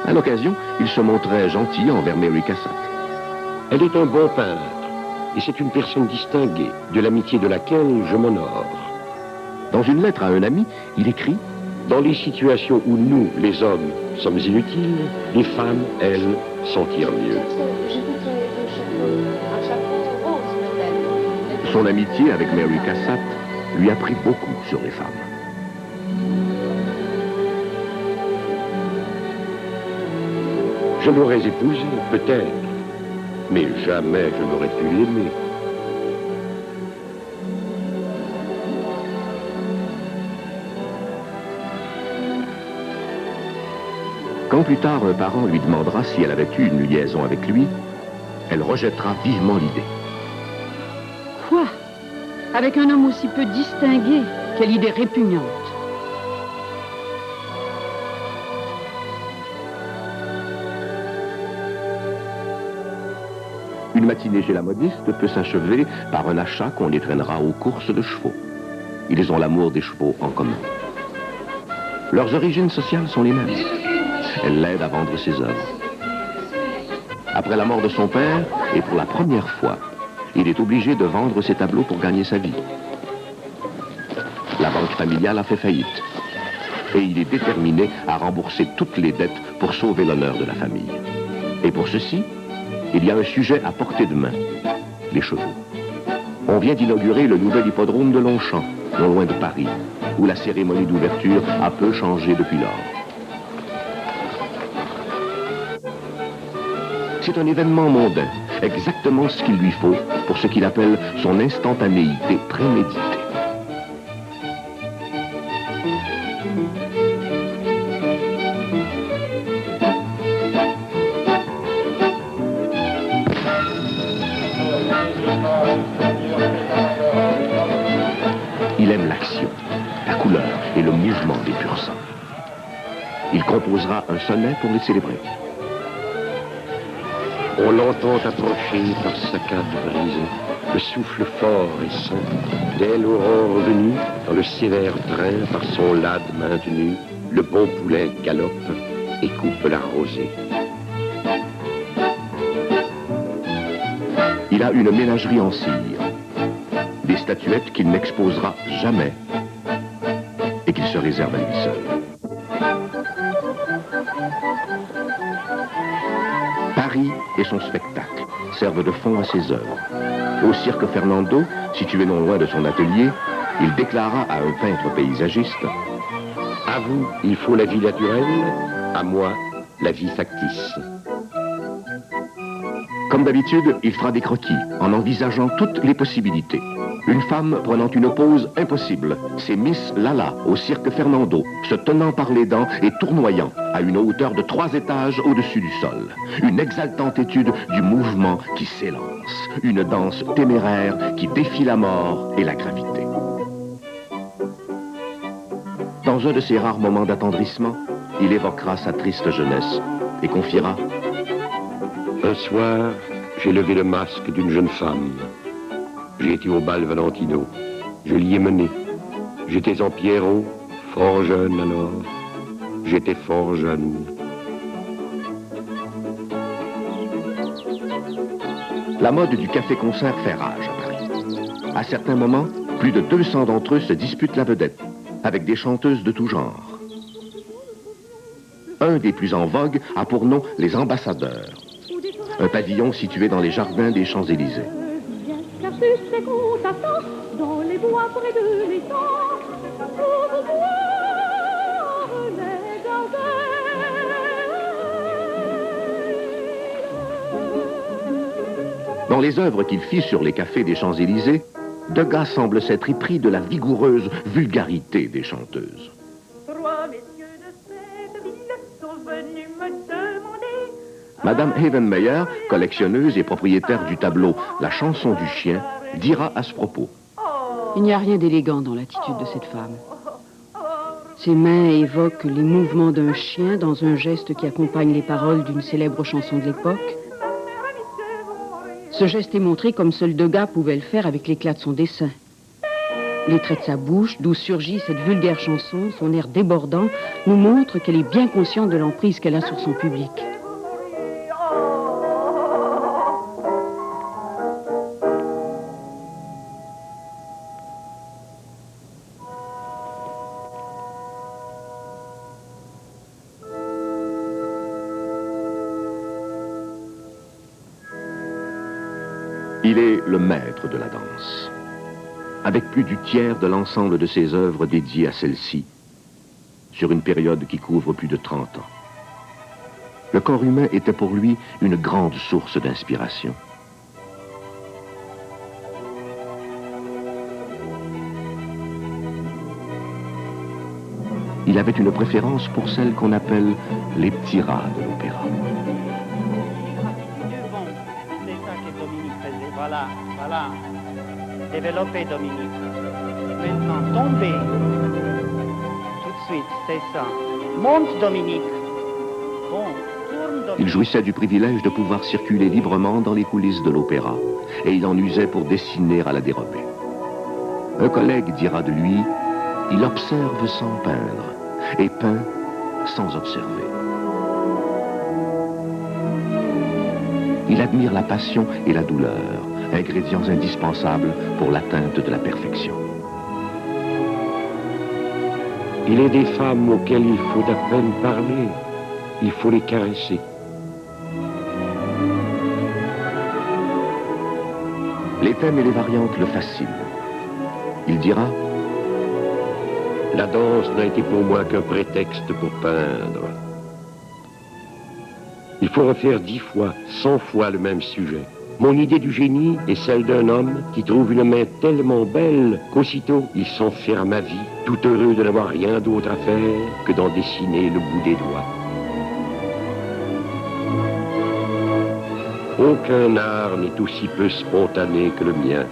À l'occasion, il se montrait gentil envers Mary Cassatt. Elle est un bon peintre, et c'est une personne distinguée, de l'amitié de laquelle je m'honore. Dans une lettre à un ami, il écrit: Dans les situations où nous, les hommes, sommes inutiles, les femmes, elles, s'en tirent mieux. Son amitié avec Mary Cassatt lui a appris beaucoup sur les femmes. Je l'aurais épousée, peut-être, mais jamais je n'aurais pu l'aimer. Quand plus tard un parent lui demandera si elle avait eu une liaison avec lui, elle rejettera vivement l'idée. Quoi? Avec un homme aussi peu distingué? Quelle idée répugnante! Une matinée chez la modiste peut s'achever par un achat qu'on les traînera aux courses de chevaux. Ils ont l'amour des chevaux en commun. Leurs origines sociales sont les mêmes. Elle l'aide à vendre ses œuvres. Après la mort de son père, et pour la première fois, il est obligé de vendre ses tableaux pour gagner sa vie. La banque familiale a fait faillite. Et il est déterminé à rembourser toutes les dettes pour sauver l'honneur de la famille. Et pour ceci, il y a un sujet à portée de main, les chevaux. On vient d'inaugurer le nouvel hippodrome de Longchamp, non loin de Paris, où la cérémonie d'ouverture a peu changé depuis lors. C'est un événement mondain, exactement ce qu'il lui faut pour ce qu'il appelle son instantanéité préméditée. Il aime l'action, la couleur et le mouvement des pur sang. Il composera un sonnet pour les célébrer. On l'entend approcher par saccades brisées, le souffle fort et sang, dès l'aurore venue, dans le sévère train, par son lade maintenu, le bon poulet galope et coupe la rosée. Il a une ménagerie en cire, des statuettes qu'il n'exposera jamais et qu'il se réserve à lui seul. Paris et son spectacle servent de fond à ses œuvres. Au cirque Fernando, situé non loin de son atelier, il déclara à un peintre paysagiste « À vous, il faut la vie naturelle, à moi, la vie factice. » Comme d'habitude, il fera des croquis en envisageant toutes les possibilités. Une femme prenant une pose impossible, c'est Miss Lala au cirque Fernando, se tenant par les dents et tournoyant à une hauteur de 3 étages au-dessus du sol. Une exaltante étude du mouvement qui s'élance. Une danse téméraire qui défie la mort et la gravité. Dans un de ces rares moments d'attendrissement, il évoquera sa triste jeunesse et confiera « Un soir, j'ai levé le masque d'une jeune femme. J'ai été au bal Valentino. Je l'y ai mené. J'étais en Pierrot, fort jeune alors. J'étais fort jeune. » La mode du café-concert fait rage à Paris. À certains moments, plus de 200 d'entre eux se disputent la vedette, avec des chanteuses de tout genre. Un des plus en vogue a pour nom les ambassadeurs. Un pavillon situé dans les jardins des Champs-Élysées. Dans les œuvres qu'il fit sur les cafés des Champs-Élysées, Degas semble s'être épris de la vigoureuse vulgarité des chanteuses. Madame Havenmeyer, collectionneuse et propriétaire du tableau « La chanson du chien », dira à ce propos. Il n'y a rien d'élégant dans l'attitude de cette femme. Ses mains évoquent les mouvements d'un chien dans un geste qui accompagne les paroles d'une célèbre chanson de l'époque. Ce geste est montré comme seul Degas pouvait le faire avec l'éclat de son dessin. Les traits de sa bouche, d'où surgit cette vulgaire chanson, son air débordant, nous montrent qu'elle est bien consciente de l'emprise qu'elle a sur son public. Il est le maître de la danse, avec plus du tiers de l'ensemble de ses œuvres dédiées à celle-ci, sur une période qui couvre plus de 30 ans. Le corps humain était pour lui une grande source d'inspiration. Il avait une préférence pour celles qu'on appelle les petits rats de l'opéra. C'est ça que Dominique faisait. Voilà, voilà. Développez, Dominique. Maintenant, tombez. Tout de suite, c'est ça. Monte, Dominique. Bon, tourne, Dominique. Il jouissait du privilège de pouvoir circuler librement dans les coulisses de l'opéra, et il en usait pour dessiner à la dérobée. Un collègue dira de lui, il observe sans peindre, et peint sans observer. Il admire la passion et la douleur, ingrédients indispensables pour l'atteinte de la perfection. Il est des femmes auxquelles il faut à peine parler. Il faut les caresser. Les thèmes et les variantes le fascinent. Il dira: la danse n'a été pour moi qu'un prétexte pour peindre. Il faut refaire 10 fois, 100 fois le même sujet. Mon idée du génie est celle d'un homme qui trouve une main tellement belle qu'aussitôt il s'enferme à vie, tout heureux de n'avoir rien d'autre à faire que d'en dessiner le bout des doigts. Aucun art n'est aussi peu spontané que le mien.